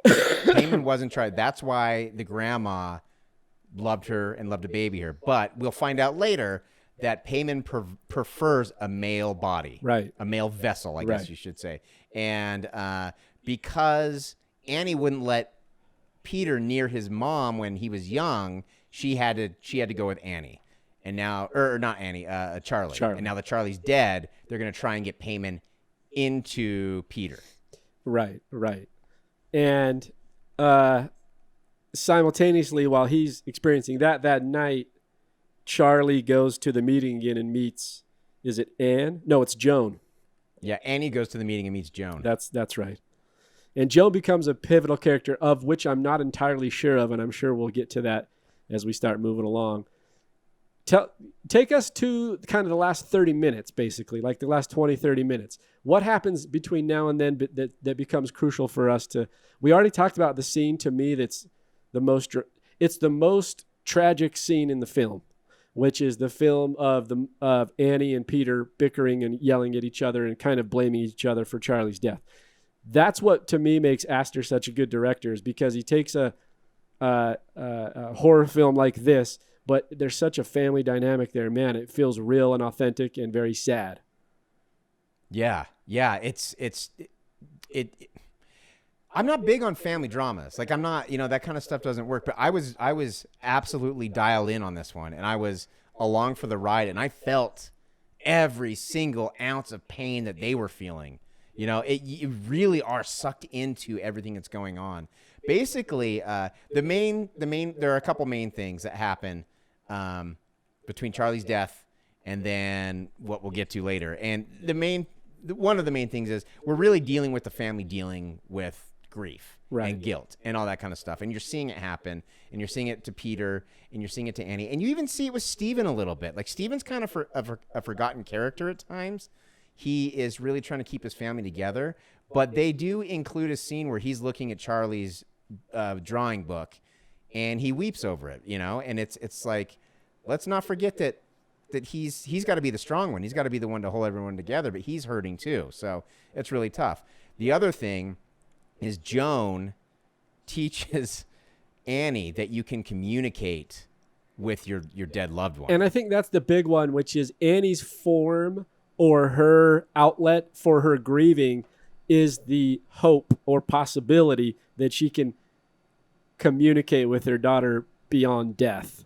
Payman wasn't Charlie. That's why the grandma loved her and loved to baby her. But we'll find out later that Payman prefers a male body. Right. A male vessel, I guess you should say. And because Annie wouldn't let Peter near his mom when he was young, she had to go with Annie. And now, or not Annie, Charlie. And now that Charlie's dead, they're going to try and get Payman into Peter. Right. And simultaneously, while he's experiencing that night, Charlie goes to the meeting again and meets, is it Anne? No, it's Joan. Yeah, Annie goes to the meeting and meets Joan. That's right. And Joan becomes a pivotal character, of which I'm not entirely sure of, and I'm sure we'll get to that as we start moving along. Take us to kind of the last 30 minutes, basically, like the last 20, 30 minutes. What happens between now and then that becomes crucial for us to... We already talked about the scene, to me, it's the most tragic scene in the film, which is the film of Annie and Peter bickering and yelling at each other and kind of blaming each other for Charlie's death. That's what to me makes Aster such a good director, is because he takes a horror film like this, but there's such a family dynamic there. Man, it feels real and authentic and very sad. Yeah. I'm not big on family dramas. Like, I'm not, that kind of stuff doesn't work. But I was absolutely dialed in on this one, and I was along for the ride, and I felt every single ounce of pain that they were feeling. You really are sucked into everything that's going on. Basically, there are a couple main things that happen between Charlie's death and then what we'll get to later. And one of the main things is we're really dealing with the family dealing with grief and guilt and all that kind of stuff. And you're seeing it happen, and you're seeing it to Peter, and you're seeing it to Annie, and you even see it with Steven a little bit. Like, Steven's kind of a forgotten character at times. He is really trying to keep his family together, but they do include a scene where he's looking at Charlie's drawing book, and he weeps over it, and it's like, let's not forget that he's got to be the strong one. He's got to be the one to hold everyone together, but he's hurting too. So it's really tough. The other thing is Joan teaches Annie that you can communicate with your dead loved one. And I think that's the big one, which is Annie's form or her outlet for her grieving is the hope or possibility that she can communicate with her daughter beyond death.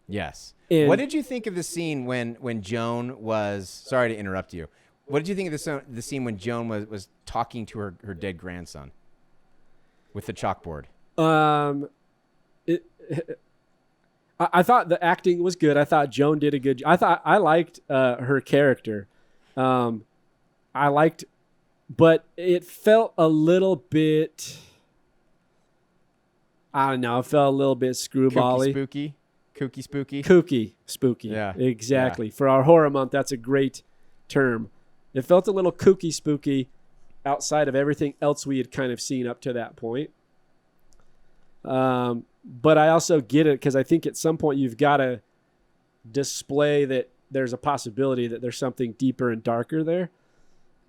Yes. And what did you think of the scene when Joan was, sorry to interrupt you, what did you think of the scene when Joan was talking to her dead grandson with the chalkboard? I thought the acting was good. I thought Joan did a good job. I liked her character. But it felt a little bit, I don't know, it felt a little bit screwball-y. Kooky spooky. Yeah. Exactly. Yeah. For our horror month, that's a great term. It felt a little kooky spooky outside of everything else we had kind of seen up to that point. But I also get it, because I think at some point you've got to display that there's a possibility that there's something deeper and darker there.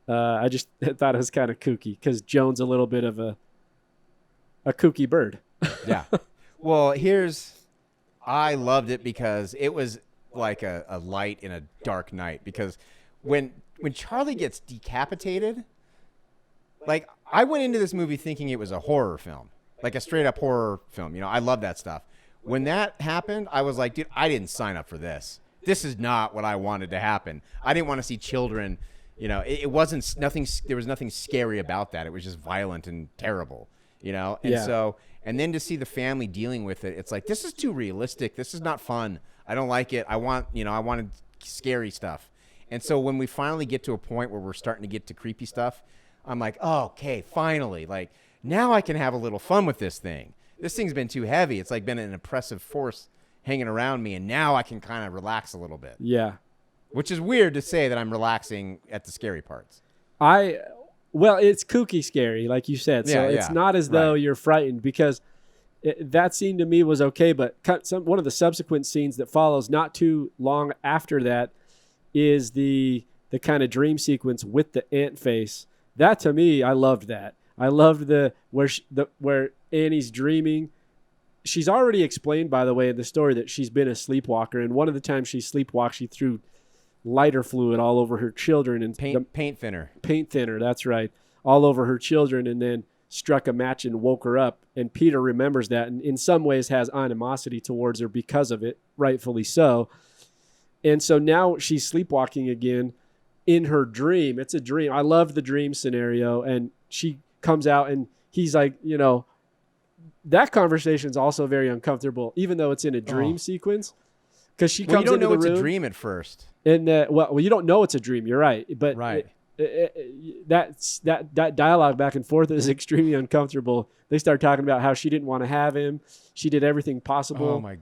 I just thought it was kind of kooky, because Joan's a little bit of a kooky bird. Yeah. Well, I loved it because it was like a light in a dark night. Because when Charlie gets decapitated, like, I went into this movie thinking it was a horror film. Like a straight up horror film. I love that stuff. When that happened, I was like, dude, I didn't sign up for this. This is not what I wanted to happen. I didn't want to see children, it wasn't nothing. There was nothing scary about that. It was just violent and terrible, And so, and then to see the family dealing with it, it's like, this is too realistic. This is not fun. I don't like it. I wanted scary stuff. And so when we finally get to a point where we're starting to get to creepy stuff, I'm like, oh, okay, finally, like, now I can have a little fun with this thing. This thing's been too heavy. It's like been an oppressive force hanging around me, and now I can kind of relax a little bit. Yeah. Which is weird to say that I'm relaxing at the scary parts. Well, it's kooky scary, like you said. So it's not as though you're frightened, because that scene to me was okay, but one of the subsequent scenes that follows not too long after that is the kind of dream sequence with the ant face. That, to me, I loved that. I loved where Annie's dreaming. She's already explained, by the way, in the story that she's been a sleepwalker, and one of the times she sleepwalked, she threw lighter fluid all over her children and paint thinner. Paint thinner, that's right, all over her children, and then struck a match and woke her up. And Peter remembers that, and in some ways has animosity towards her because of it, rightfully so. And so now she's sleepwalking again in her dream. It's a dream. I love the dream scenario, and she comes out and he's like, that conversation is also very uncomfortable, even though it's in a dream sequence, because she comes into the room. You don't know it's a dream at first. And well, you don't know it's a dream. You're right, but right. That dialogue back and forth is extremely uncomfortable. They start talking about how she didn't want to have him. She did everything possible. Oh my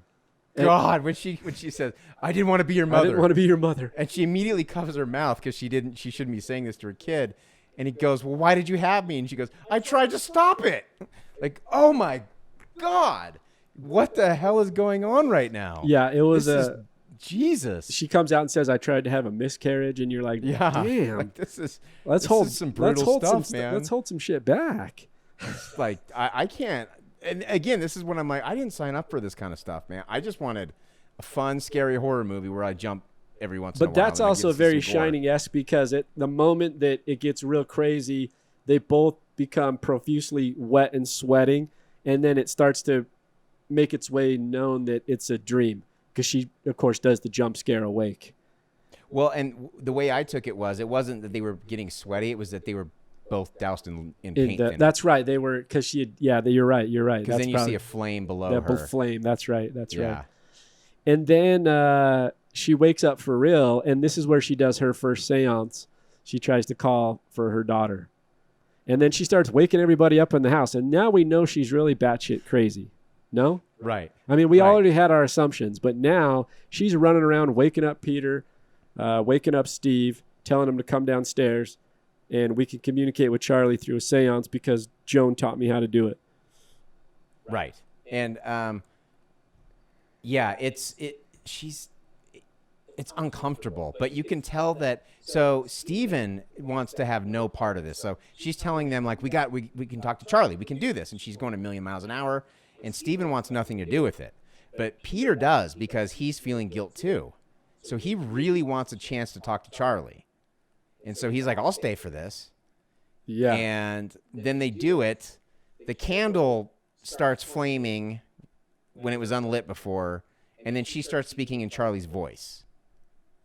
God! When she says, "I didn't want to be your mother," I didn't want to be your mother, and she immediately covers her mouth because she shouldn't be saying this to her kid. And he goes, "Well, why did you have me?" And she goes, "I tried to stop it." Like, oh my God, what the hell is going on right now? Yeah, it was Jesus. She comes out and says, "I tried to have a miscarriage," and you're like, Yeah. damn. Like, this Hold is some brutal stuff, man. Let's hold some shit back. Like, I can't. And again, this is when I'm like, I didn't sign up for this kind of stuff, man. I just wanted a fun, scary horror movie where I jump every once in a while. But that's and I also get to very see gore. Shining-esque because the moment that it gets real crazy, they both become profusely wet and sweating, and then it starts to make its way known that it's a dream because she, of course, does the jump scare awake. Well, and the way I took it wasn't that they were getting sweaty. It was that they were both doused in paint. That's right. They were because she had. Yeah, you're right. You're right. Because then you see a flame below that her. Flame. That's right. That's Yeah. right. And then she wakes up for real, and this is where she does her first seance. She tries to call for her daughter. And then she starts waking everybody up in the house. And now we know she's really batshit crazy. No? Right. I mean, we Right. already had our assumptions, but now she's running around waking up Peter, waking up Steve, telling him to come downstairs, and we can communicate with Charlie through a seance because Joan taught me how to do it. Right. And yeah, it's uncomfortable, but you can tell that. So Steven wants to have no part of this. So she's telling them like, we can talk to Charlie. We can do this. And she's going a million miles an hour. And Steven wants nothing to do with it. But Peter does because he's feeling guilt too. So he really wants a chance to talk to Charlie. And so he's like, I'll stay for this. Yeah. And then they do it. The candle starts flaming when it was unlit before. And then she starts speaking in Charlie's voice.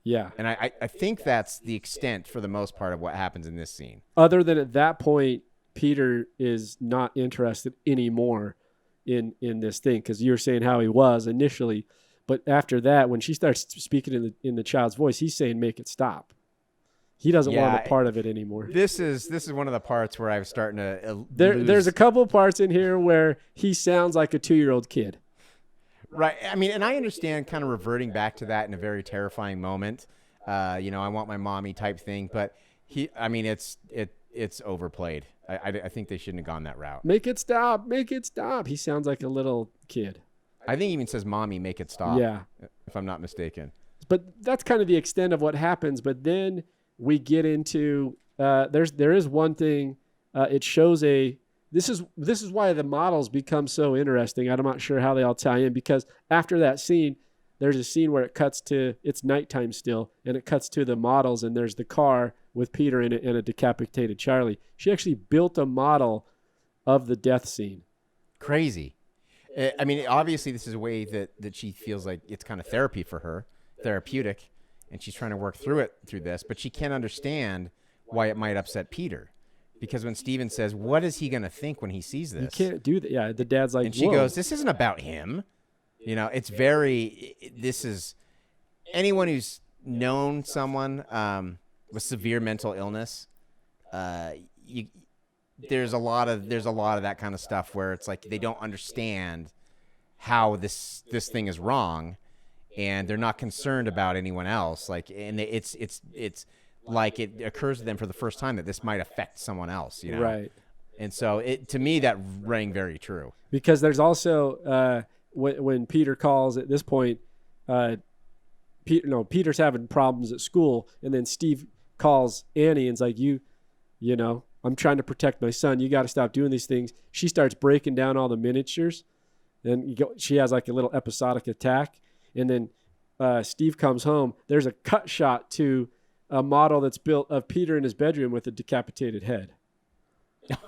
Yeah. And I think that's the extent, for the most part, of what happens in this scene. Other than at that point, Peter is not interested anymore in this thing because you're saying how he was initially. But after that, when she starts speaking in the child's voice, he's saying, make it stop. He doesn't want a part of it anymore. This is one of the parts where I was starting to There's a couple of parts in here where he sounds like a 2-year-old kid. Right. I mean, and I understand kind of reverting back to that in a very terrifying moment. I want my mommy type thing, but it's overplayed. I think they shouldn't have gone that route. Make it stop. Make it stop. He sounds like a little kid. I think he even says, mommy, make it stop. Yeah. If I'm not mistaken. But that's kind of the extent of what happens. But then we get into, there is one thing, it shows this is why the models become so interesting. I'm not sure how they all tie in because after that scene, there's a scene where it cuts to, it's nighttime still, and it cuts to the models, and there's the car with Peter in it and a decapitated Charlie. She actually built a model of the death scene. Crazy. I mean, obviously, this is a way that she feels like it's kind of therapy for her, therapeutic, and she's trying to work through this, but she can't understand why it might upset Peter. Because when Steven says, what is he going to think when he sees this? You can't do that. Yeah, the dad's like, and she whoa. goes, this isn't about him. It's this is anyone who's known someone with severe mental illness. There's a lot of that kind of stuff where it's like they don't understand how this thing is wrong, and they're not concerned about anyone else. Like, and it's like it occurs to them for the first time that this might affect someone else. Right. And so to me that rang very true. Because there's also when Peter calls at this point, Peter's having problems at school, and then Steve calls Annie and's like, you know, I'm trying to protect my son. You got to stop doing these things. She starts breaking down all the miniatures, and she has like a little episodic attack. And then Steve comes home. There's a cut shot to a model that's built of Peter in his bedroom with a decapitated head.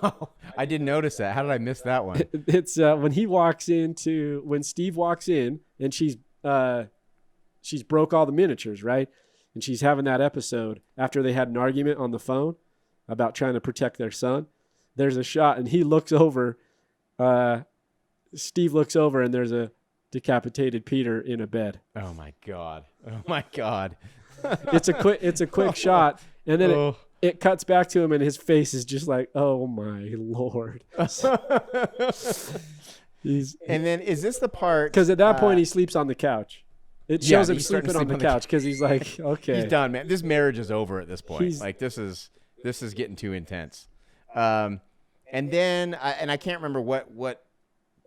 Oh, I didn't notice that. How did I miss that one? It's when Steve walks in and she's broke all the miniatures, right? And she's having that episode after they had an argument on the phone about trying to protect their son. There's a shot and he looks over, Steve looks over and there's a decapitated Peter in a bed. Oh my God. It's a quick shot. And then it cuts back to him and his face is just like, oh my Lord. And then is this the part? Because at that point he sleeps on the couch. It shows him he's starting sleeping to on sleep the couch because he's like, okay. He's done, man. This marriage is over at this point. Like this is getting too intense. And then I can't remember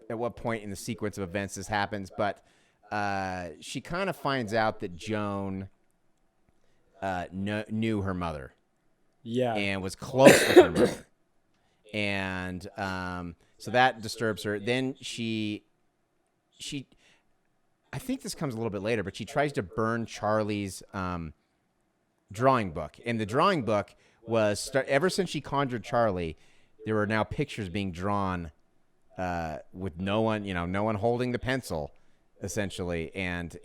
at what point in the sequence of events this happens, but she kind of finds out that Joan knew her mother. Yeah. And was close with her mother. And so that disturbs her. Then she I think this comes a little bit later, but she tries to burn Charlie's drawing book. And the drawing book was, ever since she conjured Charlie, there were now pictures being drawn with no one holding the pencil, essentially, and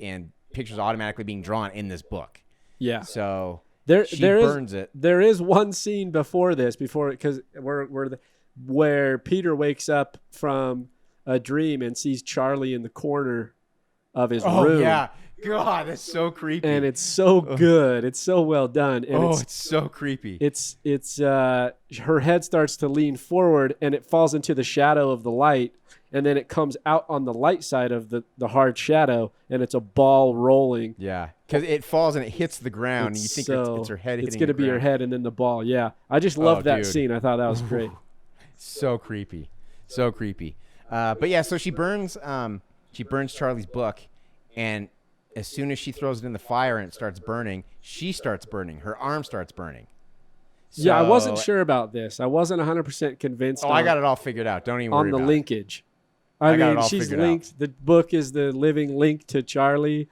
pictures automatically being drawn in this book. Yeah. So she burns it. There is one scene before because where Peter wakes up from a dream and sees Charlie in the corner of his room. Oh yeah, God, that's so creepy. And it's so good. It's so well done. And it's so creepy. It's her head starts to lean forward and it falls into the shadow of the light, and then it comes out on the light side of the hard shadow, and it's a ball rolling. Yeah, because it falls and it hits the ground, and you think it's her head hitting. It's going to be her head and then the ball. Yeah, I just loved that scene. I thought that was great. So creepy, so creepy. But yeah, so she burns Charlie's book, and as soon as she throws it in the fire and it starts burning, she starts burning. Her arm starts burning. So, yeah, I wasn't sure about this. I wasn't 100% convinced. I got it all figured out. Don't even worry about it. On the linkage. I mean, she's linked. The book is the living link to Charlie.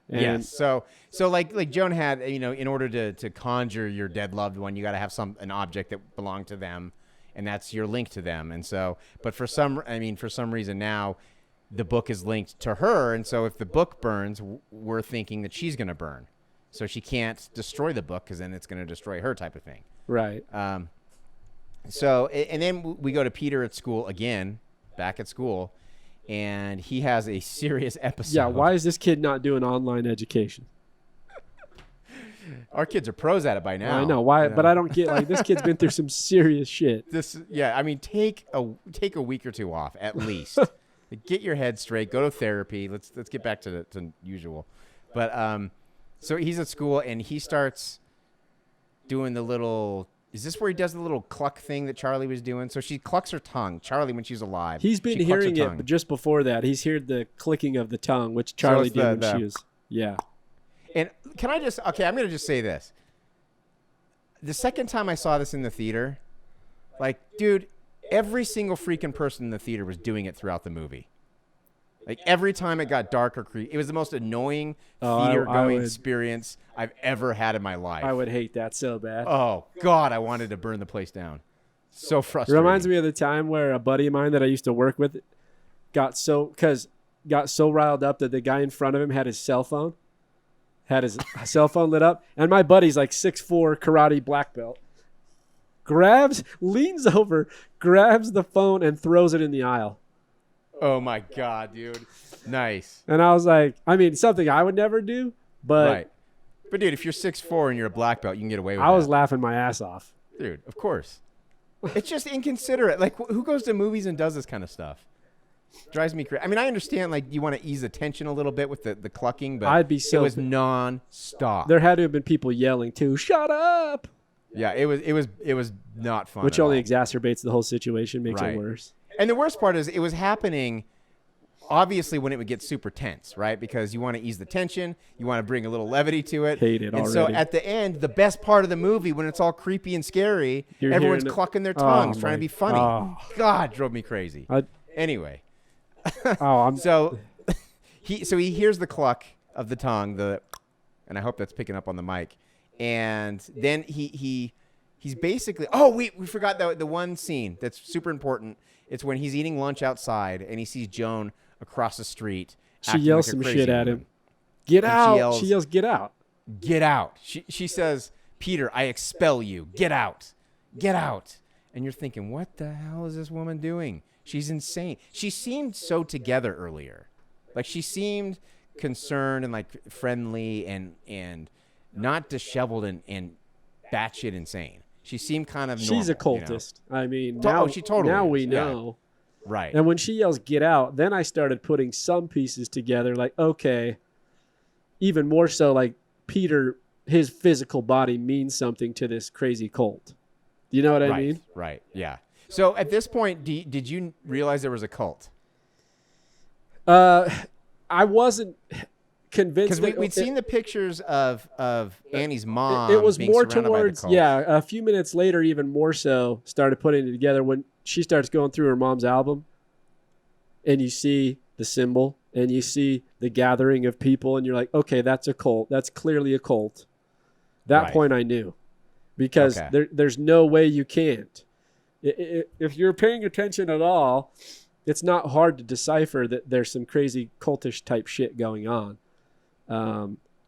And yes. So like Joan had, in order to conjure your dead loved one, you got to have an object that belonged to them, and that's your link to them. And so, but for some reason now, the book is linked to her, and so if the book burns, we're thinking that she's going to burn. So she can't destroy the book because then it's going to destroy her, type of thing. Right. So, and then we go to Peter at school again, back at school, and he has a serious episode. Yeah, why is this kid not doing online education? Our kids are pros at it by now. I know why, but I don't get this kid's been through some serious shit. Take a week or two off at least. Get your head straight. Go to therapy. Let's get back to usual. But so he's at school and he starts doing the little. Is this where he does the little cluck thing that Charlie was doing? So she clucks her tongue. Charlie, when she's alive, he's been hearing it, but just before that, he's heard the clicking of the tongue, which Charlie did when she was. Yeah. And can I just? Okay, I'm gonna just say this. The second time I saw this in the theater, like, dude. Every single freaking person in the theater was doing it throughout the movie. Like, every time it got dark or creepy, it was the most annoying theater-going experience I've ever had in my life. I would hate that so bad. Oh, God, I wanted to burn the place down. So frustrating. It reminds me of the time where a buddy of mine that I used to work with got so riled up that the guy in front of him had his cell phone lit up, and my buddy's like 6'4", karate black belt. Leans over, grabs the phone, and throws it in the aisle. Oh, my God, dude. Nice. And I was like, something I would never do, but... Right. But, dude, if you're 6'4" and you're a black belt, you can get away with it. I was laughing my ass off. Dude, of course. It's just inconsiderate. Like, who goes to movies and does this kind of stuff? Drives me crazy. I understand, like, you want to ease the tension a little bit with the clucking, but it was non-stop. There had to have been people yelling, too, "Shut up!" Yeah, it was not fun. Which only exacerbates the whole situation, makes it worse. And the worst part is it was happening, obviously, when it would get super tense, right? Because you want to ease the tension, you want to bring a little levity to it. Hate it already. And so at the end, the best part of the movie, when it's all creepy and scary, everyone's clucking their tongues, trying to be funny. Oh. God, drove me crazy. Anyway. So he hears the cluck of the tongue, and I hope that's picking up on the mic. And then he's basically, we forgot the one scene that's super important. It's when he's eating lunch outside and he sees Joan across the street. She yells some shit at him. Get out. She yells, "Get out. Get out." She says, "Peter, I expel you. Get out. Get out." And you're thinking, what the hell is this woman doing? She's insane. She seemed so together earlier. Like, she seemed concerned and like friendly and not disheveled and batshit insane. She seemed kind of normal. She's a cultist. She totally now is. we know. Yeah. Right. And when she yells, "Get out," then I started putting some pieces together. Like, okay, even more so, like Peter, his physical body means something to this crazy cult. You know what I mean? Right. Yeah. So at this point, did you realize there was a cult? I wasn't convinced Because we'd seen the pictures of Annie's mom. It was being more surrounded by the towards, cult. a few minutes later, even more so, started putting it together when she starts going through her mom's album, and you see the symbol, and you see the gathering of people, and you're like, okay, that's a cult. That's clearly a cult. That Right. point I knew, because there's no way you can't. If you're paying attention at all, it's not hard to decipher that there's some crazy cultish type shit going on.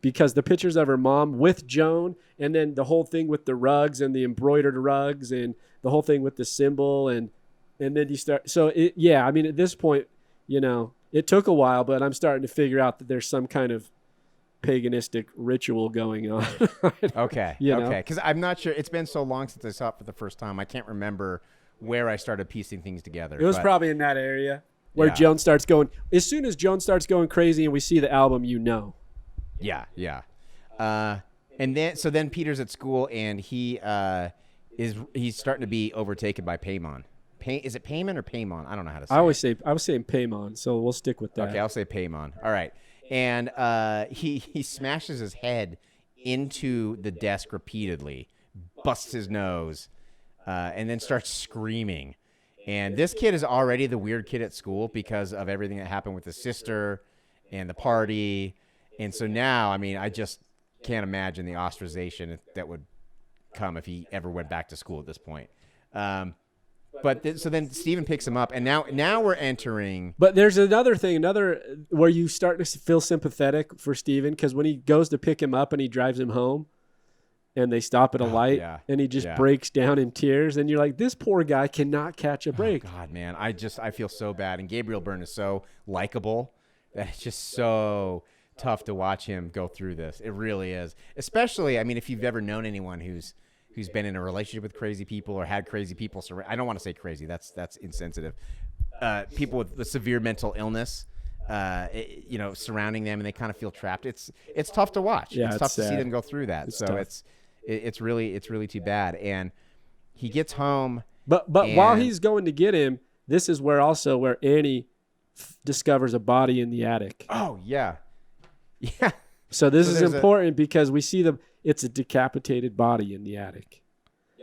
Because the pictures of her mom with Joan, and then the whole thing with the rugs and the embroidered rugs, and the whole thing with the symbol, and then you start. So I mean, at this point, it took a while, but I'm starting to figure out that there's some kind of paganistic ritual going on. Okay. know? Because I'm not sure. It's been so long since I saw it for the first time. I can't remember where I started piecing things together. It was probably in that area where Joan starts going. As soon as Joan starts going crazy, and we see the album, Yeah. And then Peter's at school, and he's starting to be overtaken by Paimon. Is it Paimon or Paimon? I don't know how to say. I was saying Paimon, so we'll stick with that. Okay, I'll say Paimon. All right. And he smashes his head into the desk repeatedly, busts his nose, and then starts screaming. And this kid is already the weird kid at school because of everything that happened with his sister and the party. And so now, I mean, I just can't imagine the ostracization that would come if he ever went back to school at this point. So then Stephen picks him up, and now we're entering. But there's another thing, where you start to feel sympathetic for Stephen, because when he goes to pick him up and he drives him home, and they stop at a light, and he just breaks down in tears, and you're like, this poor guy cannot catch a break. Oh, God, man, I feel so bad. And Gabriel Byrne is so likable that it's just so tough to watch him go through this. It really is. Especially, I mean, if you've ever known anyone who's been in a relationship with crazy people or had crazy people. I don't want to say crazy. That's insensitive. People with severe mental illness, surrounding them, and they kind of feel trapped. It's tough to watch. Yeah, it's tough sad. to see them go through that. It's really too bad. And he gets home. But while he's going to get him, this is where Annie discovers a body in the attic. Oh yeah. Yeah. So this is important because we see it's a decapitated body in the attic.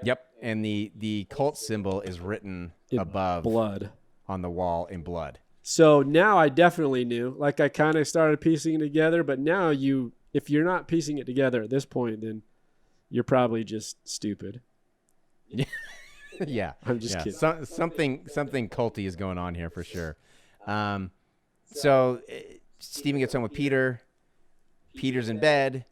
Yep. And the cult symbol is written above blood on the wall in blood. So now I definitely knew. Like, I kind of started piecing it together, but now if you're not piecing it together at this point, then you're probably just stupid. Yeah. I'm just kidding. Something culty is going on here for sure. So Stephen gets home with Peter. Peter's in bed.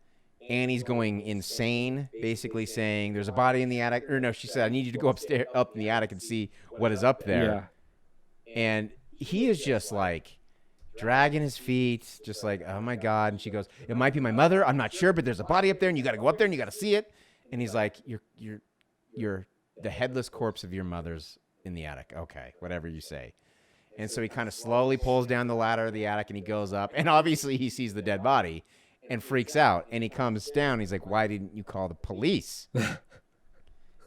Annie's going insane, basically saying there's a body in the attic. Or no, she said, I need you to go up in the attic and see what is up there. Yeah. And he is just like dragging his feet, just like, oh my God. And she goes, it might be my mother. I'm not sure, but there's a body up there and you got to go up there and you got to see it. And he's like, you're the headless corpse of your mother's in the attic. Okay, whatever you say. And so he kind of slowly pulls down the ladder of the attic and he goes up. And obviously he sees the dead body and freaks out. And he comes down. He's like, why didn't you call the police?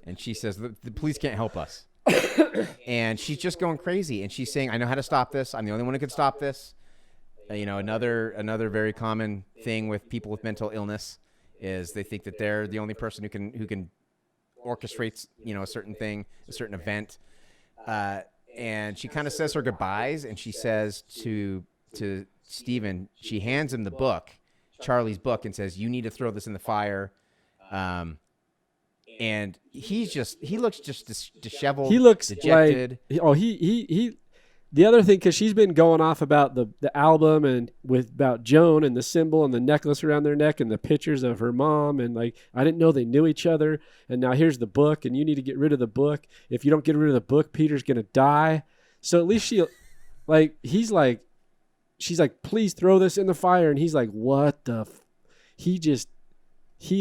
And she says, the police can't help us. And she's just going crazy. And she's saying, I know how to stop this. I'm the only one who can stop this. Another very common thing with people with mental illness is they think that they're the only person who can orchestrate, a certain thing, a certain event. And she kind of says her goodbyes, and she says to Stephen, she hands him the book, Charlie's book, and says, you need to throw this in the fire. And he looks just disheveled. He looks dejected. He the other thing, because she's been going off about the album and about Joan and the symbol and the necklace around their neck and the pictures of her mom, and like, I didn't know they knew each other, and now here's the book and you need to get rid of the book. If you don't get rid of the book, Peter's gonna die. So at least she's like, please throw this in the fire, and he's like, what the he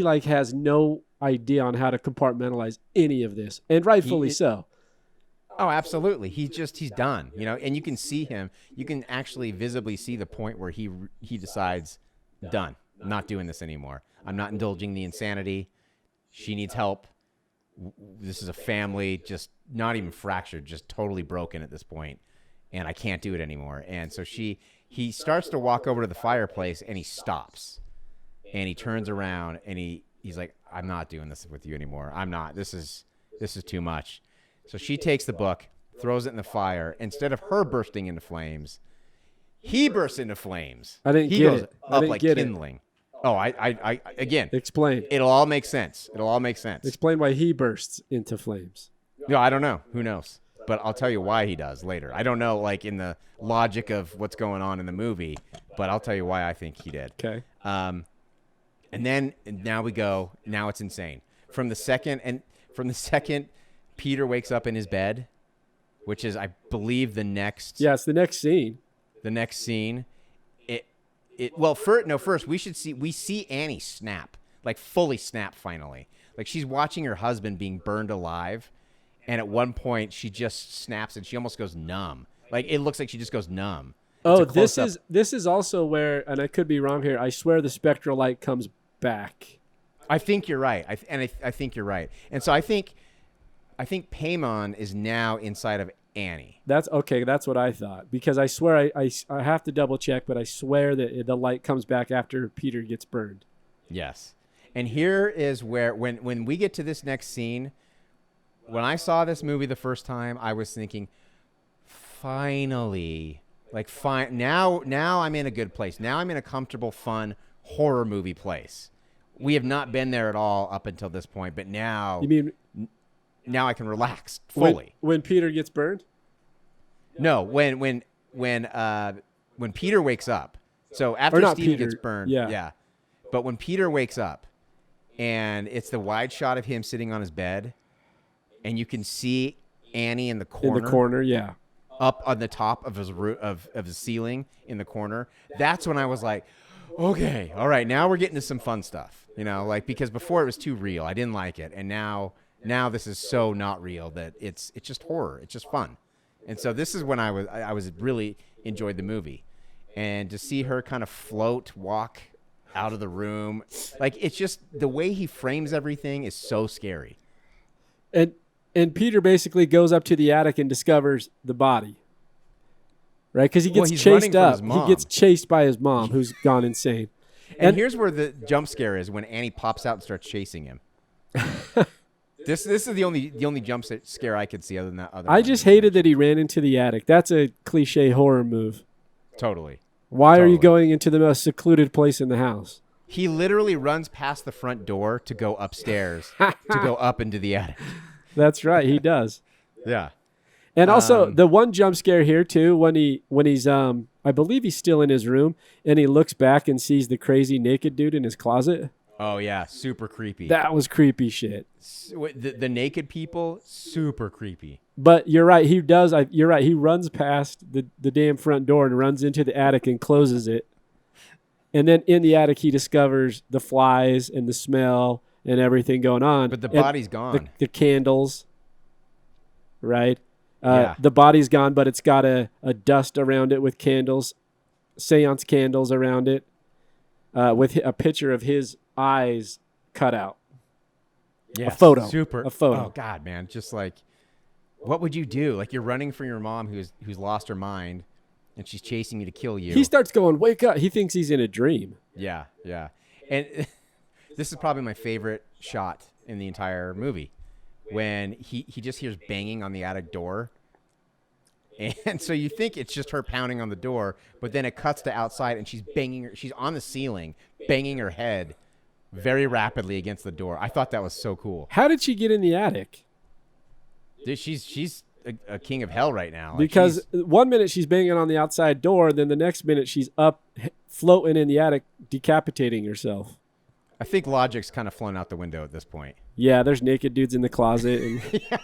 has no idea on how to compartmentalize any of this, and rightfully so. Oh, absolutely. He's done, and you can see him. You can actually visibly see the point where he decides, done, I'm not doing this anymore. I'm not indulging the insanity. She needs help. This is a family just not even fractured, just totally broken at this point. and I can't do it anymore. And so he starts to walk over to the fireplace, and he stops, and he turns around, and he's like, I'm not doing this with you anymore. I'm not. This is too much. So she takes the book, throws it in the fire. Instead of her bursting into flames, he bursts into flames. I didn't he get goes it. I up didn't like get kindling. Oh, I again. Explain. It'll all make sense. It'll all make sense. Explain why he bursts into flames. No, I don't know. Who knows? But I'll tell you why he does later. I don't know, like, in the logic of what's going on in the movie, but I'll tell you why I think he did. Okay. And now we go. Now it's insane. From the second Peter wakes up in his bed, which is, I believe, the next. Yeah, it's the next scene. The next scene. First we see Annie snap, like fully snap finally. Like she's watching her husband being burned alive, and at one point she just snaps and she almost goes numb. Like it looks like she just goes numb. It's this is also where, and I could be wrong here, I swear the spectral light comes back. I think you're right. I think you're right. And so I think Paimon is now inside of Annie. That's okay. That's what I thought, because I swear I have to double check, but I swear that the light comes back after Peter gets burned. Yes. And here is where, when we get to this next scene, when I saw this movie the first time, I was thinking, finally, now I'm in a good place. Now I'm in a comfortable, fun horror movie place. We have not been there at all up until this point, but now. You mean? Now I can relax fully. When Peter gets burned? No, when Peter wakes up. So after Steve gets burned. Yeah. But when Peter wakes up, and it's the wide shot of him sitting on his bed, and you can see Annie in the corner. In the corner, yeah. Up on the top of his ceiling in the corner. That's when I was like, okay, all right, now we're getting to some fun stuff. Because before it was too real. I didn't like it, and now this is so not real that it's just horror. It's just fun. And so this is when I was really enjoyed the movie. And to see her kind of walk out of the room, like it's just the way he frames everything is so scary. And Peter basically goes up to the attic and discovers the body. Right? Because he gets chased up. He gets chased by his mom, who's gone insane. And here's where the jump scare is, when Annie pops out and starts chasing him. This is the only jump scare I could see other than that. I just hated that he ran into the attic. That's a cliche horror move. Totally. Why are you going into the most secluded place in the house? He literally runs past the front door to go upstairs, to go up into the attic. That's right. He does. Yeah. And also the one jump scare here too, when he's I believe he's still in his room and he looks back and sees the crazy naked dude in his closet. Oh yeah, super creepy. That was creepy shit. The naked people, super creepy. But you're right. He does. You're right. He runs past the damn front door and runs into the attic and closes it. And then in the attic, he discovers the flies and the smell and everything going on. But the body's gone. The candles, right? Yeah. The body's gone, but it's got a dust around it with candles, seance candles around it, with a picture of his eyes cut out. Yeah, a photo. A photo. Oh God, man! Just like, what would you do? Like, you're running from your mom who's lost her mind, and she's chasing you to kill you. He starts going, "Wake up!" He thinks he's in a dream. Yeah. And this is probably my favorite shot in the entire movie, when he just hears banging on the attic door. And so you think it's just her pounding on the door, but then it cuts to outside and she's on the ceiling, banging her head very rapidly against the door. I thought that was so cool. How did she get in the attic? Dude, she's a king of hell right now. Because 1 minute she's banging on the outside door, then the next minute she's up floating in the attic, decapitating herself. I think logic's kind of flown out the window at this point. Yeah, there's naked dudes in the closet. And there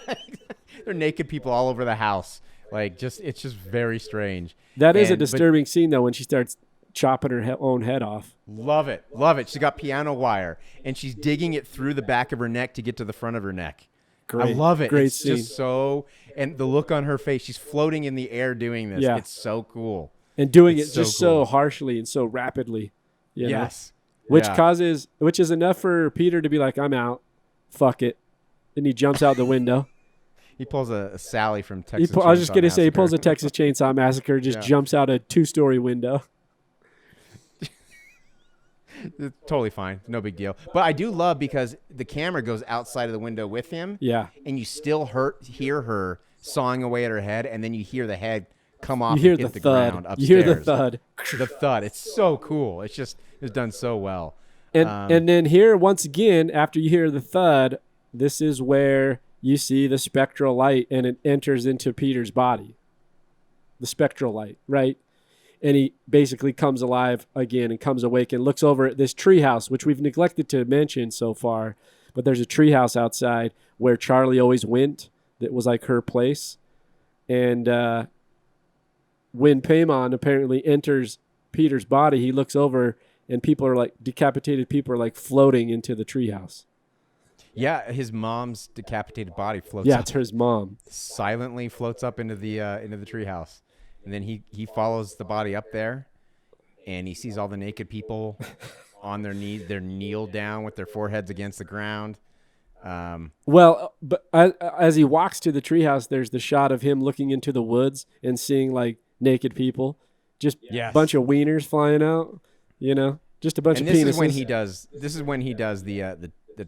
are naked people all over the house. Like, it's just very strange. That is a disturbing scene, though, when she starts chopping her own head off. Love it. She's got piano wire, and she's digging it through the back of her neck to get to the front of her neck. Great. I love it. Great it's scene. Just so, and the look on her face, she's floating in the air doing this. Yeah. It's so cool. And doing it so just cool. so harshly and so rapidly. You know? Yes. Which is enough for Peter to be like, I'm out. Fuck it. And he jumps out the window. He pulls a Sally from I Texas. was just Chainsaw going to say, he pulls a Massacre. Texas Chainsaw Massacre, just Yeah. jumps out a 2-story window. It's totally fine. No big deal. But I do love because the camera goes outside of the window with him. Yeah. And you still hear her sawing away at her head, and then you hear the head come off You hear and the hit the thud. ground You hear the upstairs. thud. The thud. It's so cool. It's done so well. And then here, once again, after you hear the thud, this is where you see the spectral light, and it enters into Peter's body. The spectral light, right? And he basically comes alive again and comes awake and looks over at this treehouse, which we've neglected to mention so far. But there's a treehouse outside where Charlie always went. That was like her place. And when Paimon apparently enters Peter's body, he looks over and people are like, decapitated people are like floating into the treehouse. Yeah, his mom's decapitated body floats Yeah, up, it's his mom. silently floats up into the treehouse. And then he follows the body up there, and he sees all the naked people on their knees. They're kneeled down with their foreheads against the ground. Well, but as he walks to the treehouse, there's the shot of him looking into the woods and seeing like naked people, just a bunch of wieners flying out, just a bunch And of this penises. is when he does. This is when he does the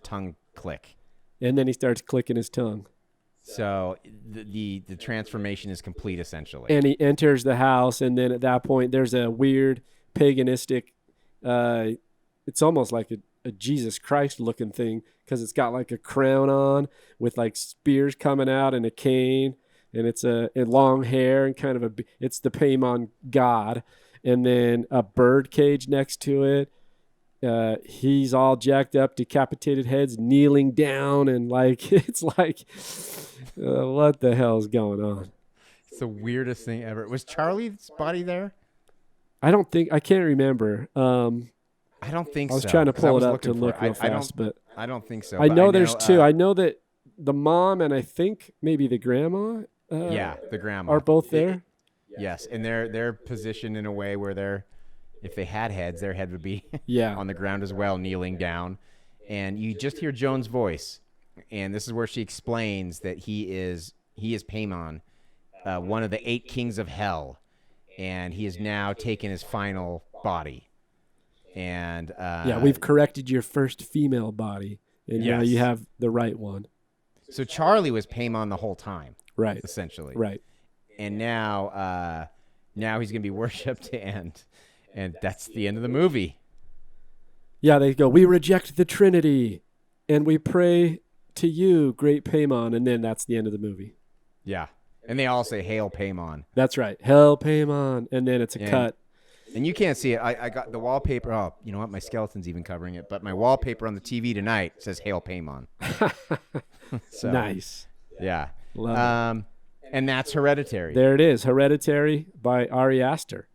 tongue click. And then he starts clicking his tongue. So the transformation is complete essentially. And he enters the house, and then at that point, there's a weird paganistic. It's almost like a Jesus Christ looking thing because it's got like a crown on with like spears coming out and a cane, and it's a long hair and kind of it's the Paimon god, and then a bird cage next to it. He's all jacked up, decapitated heads, kneeling down, and like it's like, what the hell is going on? It's the weirdest thing ever. Was Charlie's body there? I can't remember. I don't think so. I was trying to 'cause I pull was it up looking to for look it. real fast, but I don't think so. I but know there's two. I I know that the mom and I think maybe the grandma. yeah, the grandma are both there. Yes, and they're positioned in a way where if they had heads, their head would be Yeah. on the ground as well, kneeling down. And you just hear Joan's voice, and this is where she explains that he is Paimon, one of the 8 kings of hell, and he has now taken his final body. And Yeah, we've corrected your first female body, and now Yes. you have the right one. So Charlie was Paimon the whole time, Right. essentially. Right. And now he's gonna be worshipped, and that's the end of the movie. Yeah, they go, we reject the Trinity, and we pray to you, great Paimon, and then that's the end of the movie. Yeah, and they all say "Hail Paimon," That's right. Hell Paimon, and then it's a cut. and you can't see it. I got the wallpaper. Oh, you know what? My skeleton's even covering it, but my wallpaper on the TV tonight says "Hail Paimon." So, Nice. Yeah. Love it. And that's Hereditary. There it is, Hereditary by Ari Aster.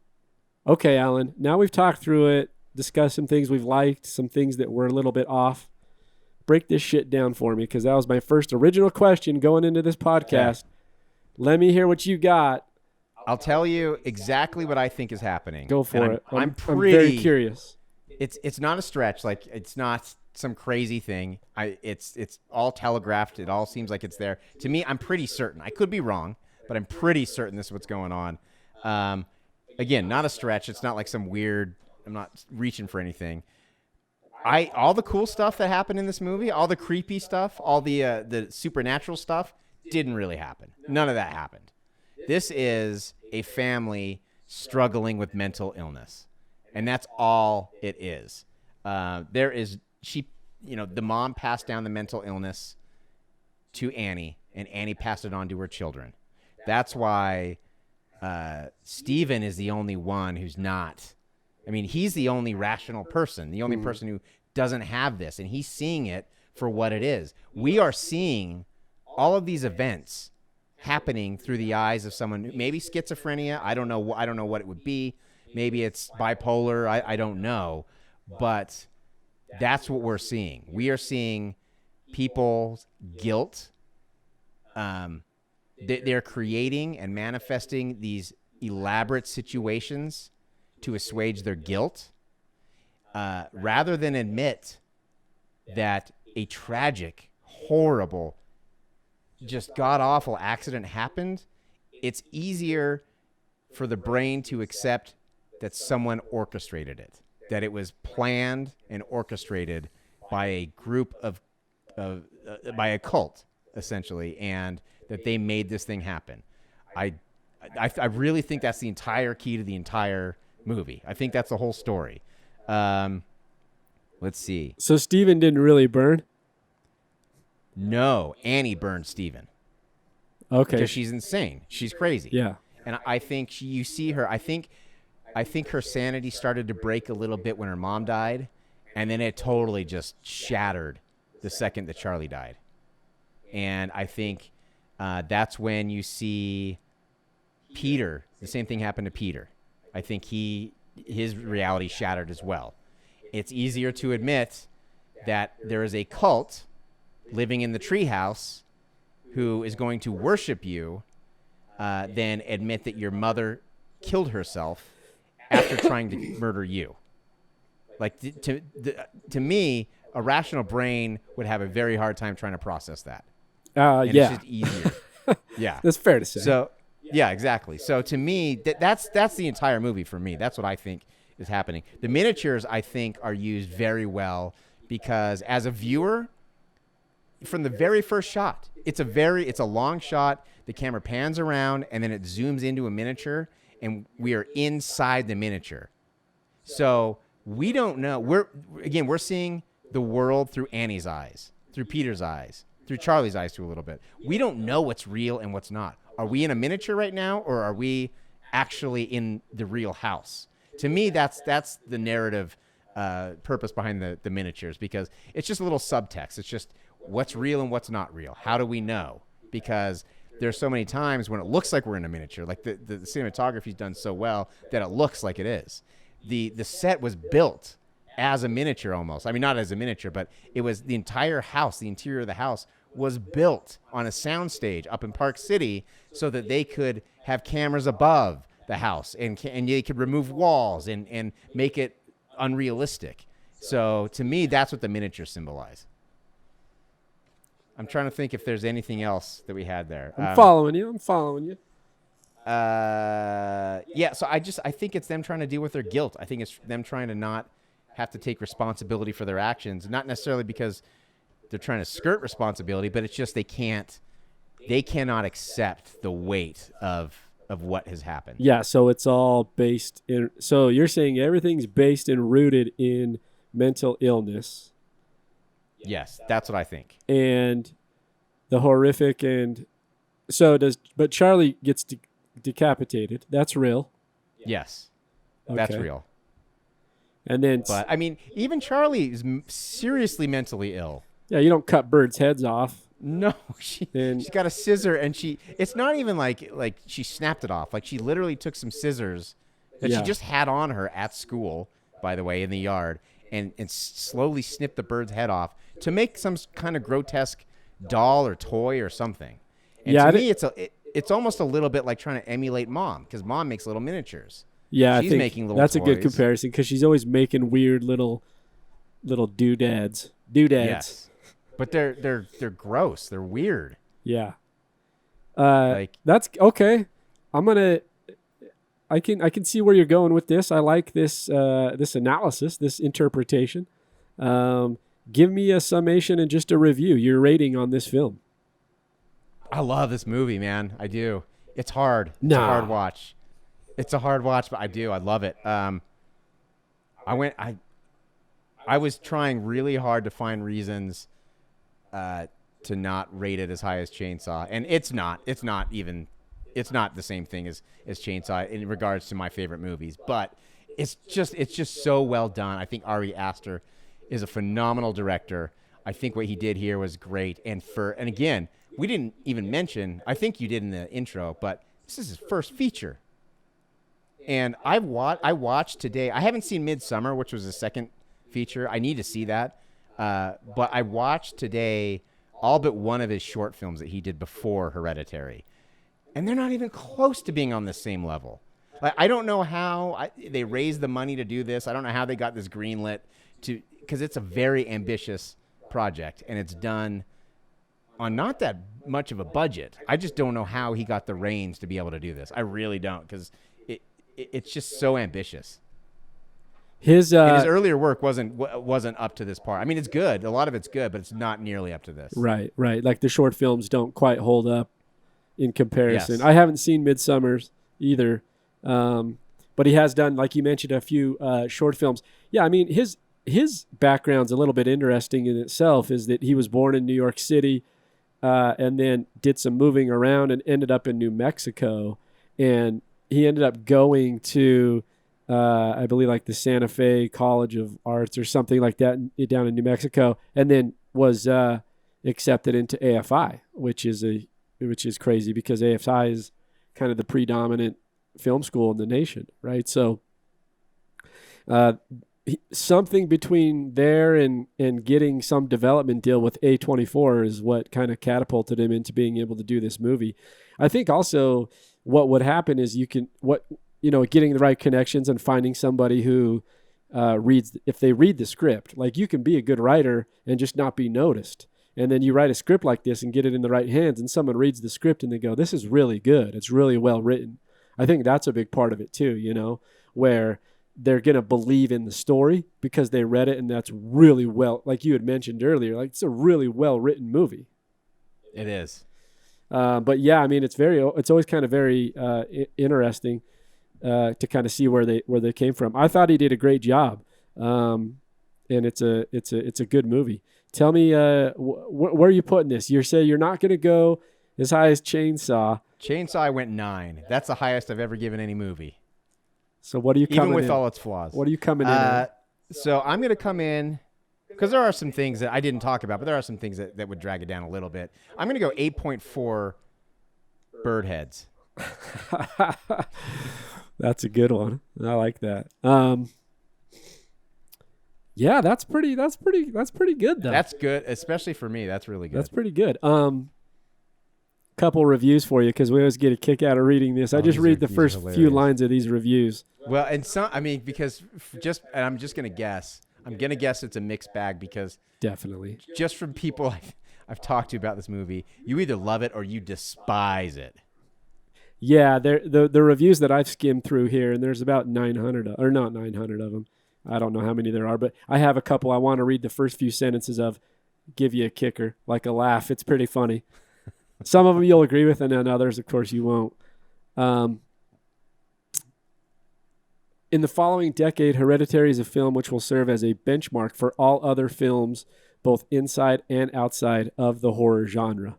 Okay, Alan, now we've talked through it, discussed some things we've liked, some things that were a little bit off. Break this shit down for me, because that was my first original question going into this podcast. Let me hear what you got. I'll tell you exactly what I think is happening. Go for And it. I'm I'm very curious. It's not a stretch. Like, it's not some crazy thing. It's all telegraphed. It all seems like it's there. To me, I'm pretty certain. I could be wrong, but I'm pretty certain this is what's going on. Again, not a stretch. It's not like some weird. I'm not reaching for anything. All the cool stuff that happened in this movie, all the creepy stuff, all the supernatural stuff, didn't really happen. None of that happened. This is a family struggling with mental illness, and that's all it is. The mom passed down the mental illness to Annie, and Annie passed it on to her children. That's why Stephen is the only one who's not. I mean, he's the only rational person, the only person who doesn't have this, and he's seeing it for what it is. We are seeing all of these events happening through the eyes of someone who maybe schizophrenia. I don't know what it would be. Maybe it's bipolar. I don't know, but that's what we're seeing. We are seeing people's guilt. They're creating and manifesting these elaborate situations to assuage their guilt, rather than admit that a tragic, horrible just god-awful accident happened, it's easier for the brain to accept that someone orchestrated it, that it was planned and orchestrated by a group by a cult, essentially, and that they made this thing happen. I really think that's the entire key to the entire movie. I think that's the whole story. Let's see. So Steven didn't really burn? No, Annie burned Steven. Okay. Because she's insane. She's crazy. Yeah. And I think you see her. I think her sanity started to break a little bit when her mom died, and then it totally just shattered the second that Charlie died. And I think that's when you see Peter. The same thing happened to Peter. I think his reality shattered as well. It's easier to admit that there is a cult living in the treehouse who is going to worship you than admit that your mother killed herself after trying to murder you. Like, to me, a rational brain would have a very hard time trying to process that. And Yeah. It's just easier. Yeah. That's fair to say. So, yeah, exactly. So to me, that's the entire movie for me. That's what I think is happening. The miniatures, I think, are used very well because as a viewer, from the very first shot, it's a long shot. The camera pans around and then it zooms into a miniature, and we are inside the miniature. So we don't know. We're seeing the world through Annie's eyes, through Peter's eyes, through Charlie's eyes too a little bit. We don't know what's real and what's not. Are we in a miniature right now, or are we actually in the real house? To me, that's the narrative purpose behind the miniatures, because it's just a little subtext. It's just what's real and what's not real. How do we know? Because there's so many times when it looks like we're in a miniature, like the cinematography's done so well that it looks like it is. The set was built as a miniature almost. I mean, not as a miniature, but it was the entire house, the interior of the house was built on a soundstage up in Park City so that they could have cameras above the house and they could remove walls and make it unrealistic. So to me, that's what the miniatures symbolize. I'm trying to think if there's anything else that we had there. I'm following you. Yeah, so I think it's them trying to deal with their guilt. I think it's them trying to not have to take responsibility for their actions, not necessarily because they're trying to skirt responsibility, but it's just they cannot accept the weight of what has happened. Yeah, so it's all based in. So you're saying everything's based and rooted in mental illness. Yes, that's what I think. And the horrific, and but Charlie gets decapitated. That's real. Yes, that's Okay. real. And then, But I mean, even Charlie is seriously mentally ill. yeah, you don't cut birds' heads off. No, she's got a scissor, and it's not even like she snapped it off. Like, she literally took some scissors that Yeah. she just had on her at school, by the way, in the yard, and slowly snipped the bird's head off to make some kind of grotesque doll or toy or something. And Yeah, to me, it's almost a little bit like trying to emulate Mom, because Mom makes little miniatures. Yeah, She's I think making little that's a good toys. comparison because she's always making weird little doodads. Yes, but they're gross. They're weird. Yeah. Like, That's okay. I can see where you're going with this. I like this this analysis, this interpretation. Give me a summation and just a review. Your rating on this film. I love this movie, man. I do. It's hard. It's Nah. a hard watch. It's a hard watch, but I do. I love it. I was trying really hard to find reasons to not rate it as high as Chainsaw, and it's not the same thing as Chainsaw in regards to my favorite movies, but it's just so well done. I think Ari Aster is a phenomenal director. I think what he did here was great, and again, we didn't even mention, I think you did in the intro, but this is his first feature. And I watched today. I haven't seen Midsummer, which was the second feature. I need to see that. But I watched today all but one of his short films that he did before Hereditary. And they're not even close to being on the same level. Like, I don't know how they raised the money to do this. I don't know how they got this greenlit because it's a very ambitious project, and it's done not that much of a budget. I just don't know how he got the reins to be able to do this. I really don't, because it's just so ambitious. His And his earlier work wasn't up to this part. I mean, it's good. A lot of it's good, but it's not nearly up to this. right. Like the short films don't quite hold up in comparison. Yes. I haven't seen Midsummers either, but he has done, like you mentioned, a few short films. Yeah, I mean his background's a little bit interesting in itself. Is that he was born in New York City, and then did some moving around and ended up in New Mexico, and he ended up going to. I believe like the Santa Fe College of Arts or something like that down in New Mexico, and then was accepted into AFI, which is crazy because AFI is kind of the predominant film school in the nation, right? So something between there and getting some development deal with A24 is what kind of catapulted him into being able to do this movie. I think also what would happen is getting the right connections and finding somebody who if they read the script. Like, you can be a good writer and just not be noticed. And then you write a script like this and get it in the right hands, and someone reads the script and they go, this is really good. It's really well written. I think that's a big part of it too, where they're going to believe in the story because they read it, and that's really well, like you had mentioned earlier, like it's a really well written movie. It is. But yeah, I mean, it's always kind of very interesting to kind of see where they came from. I thought he did a great job, and it's a good movie. Tell me, where are you putting this? You say you're not going to go as high as Chainsaw. Chainsaw, I went 9. That's the highest I've ever given any movie. So what are you coming even with in? all its flaws? What are you coming in at? So I'm going to come in, because there are some things that I didn't talk about, but there are some things that would drag it down a little bit. I'm going to go 8.4 bird heads. That's a good one. I like that. Yeah, that's pretty good though. That's good, especially for me. That's really good. That's pretty good. Couple reviews for you, because we always get a kick out of reading this. I just read the first few lines of these reviews. Well, and because and I'm just gonna guess. I'm gonna guess it's a mixed bag, because Definitely. just from people I've talked to about this movie, you either love it or you despise it. Yeah, the reviews that I've skimmed through here, and there's about 900, or not 900 of them. I don't know how many there are, but I have a couple I want to read the first few sentences of, give you a kicker, like a laugh. It's pretty funny. Some of them you'll agree with, and then others, of course, you won't. In the following decade, Hereditary is a film which will serve as a benchmark for all other films, both inside and outside of the horror genre.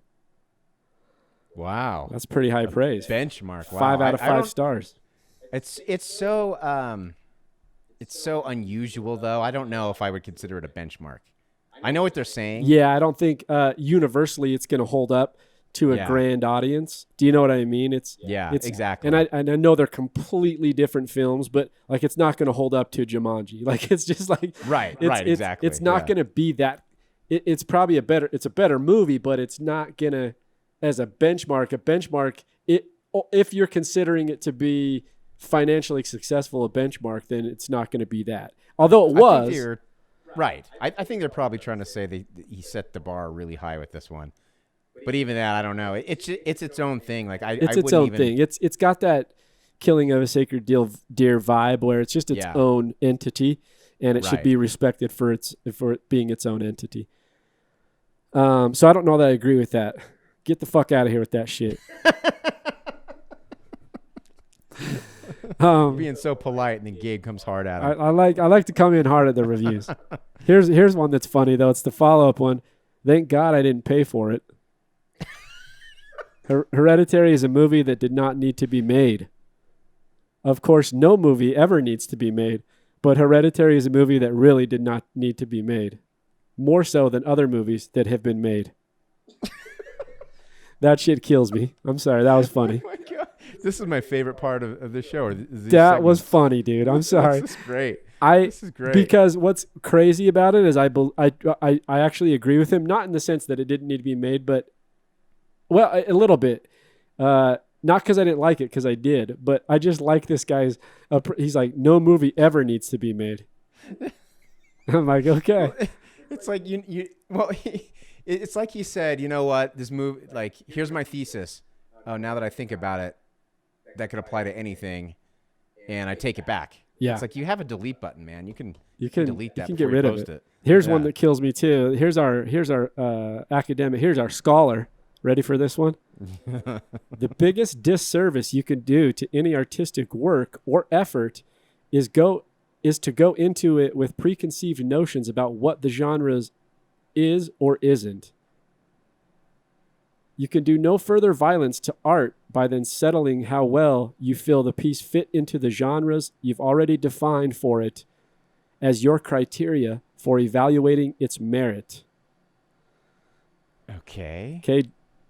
Wow, That's pretty high praise. benchmark. Wow. 5 out of 5 stars. It's so unusual, though. I don't know if I would consider it a benchmark. I know what they're saying. Yeah, I don't think universally it's going to hold up to a grand audience. Do you know what I mean? It's exactly. And I know they're completely different films, but like it's not going to hold up to Jumanji. Like it's just like exactly. It's not going to be that. It's probably a better movie, but it's not going to, as a benchmark. If you're considering it to be financially successful, a benchmark, then it's not going to be that. Although it was. Right. I think they're probably trying to say he set the bar really high with this one. But even that, I don't know. It's its own thing. Like it's its own thing. It's got that Killing of a Sacred Deer vibe where it's just its own entity, and it should be respected for it being its own entity. So I don't know that I agree with that. Get the fuck out of here with that shit. Being so polite, and then Gabe comes hard at him. I like to come in hard at the reviews. Here's one that's funny though. It's the follow-up one. Thank God I didn't pay for it. Hereditary is a movie that did not need to be made. Of course, no movie ever needs to be made, but Hereditary is a movie that really did not need to be made. More so than other movies that have been made. That shit kills me. I'm sorry. That was funny. Oh my God. This is my favorite part of the show. That was funny, dude. I'm sorry. This is great. This is great. Because what's crazy about it is I actually agree with him, not in the sense that it didn't need to be made, but, well, a little bit. Not because I didn't like it, because I did, but I just like this guy's, he's like, no movie ever needs to be made. I'm like, okay. Well, it's like, It's like he said, you know what, this movie, like, here's my thesis. Oh, now that I think about it, that could apply to anything, and I take it back. Yeah. It's like you have a delete button, man. You can delete that. You can before get rid you of post it. Here's one that kills me too. Here's our academic. Here's our scholar. Ready for this one? The biggest disservice you can do to any artistic work or effort is to go into it with preconceived notions about what the genres is or isn't. You can do no further violence to art by then settling how well you feel the piece fit into the genres you've already defined for it as your criteria for evaluating its merit. Okay. Okay,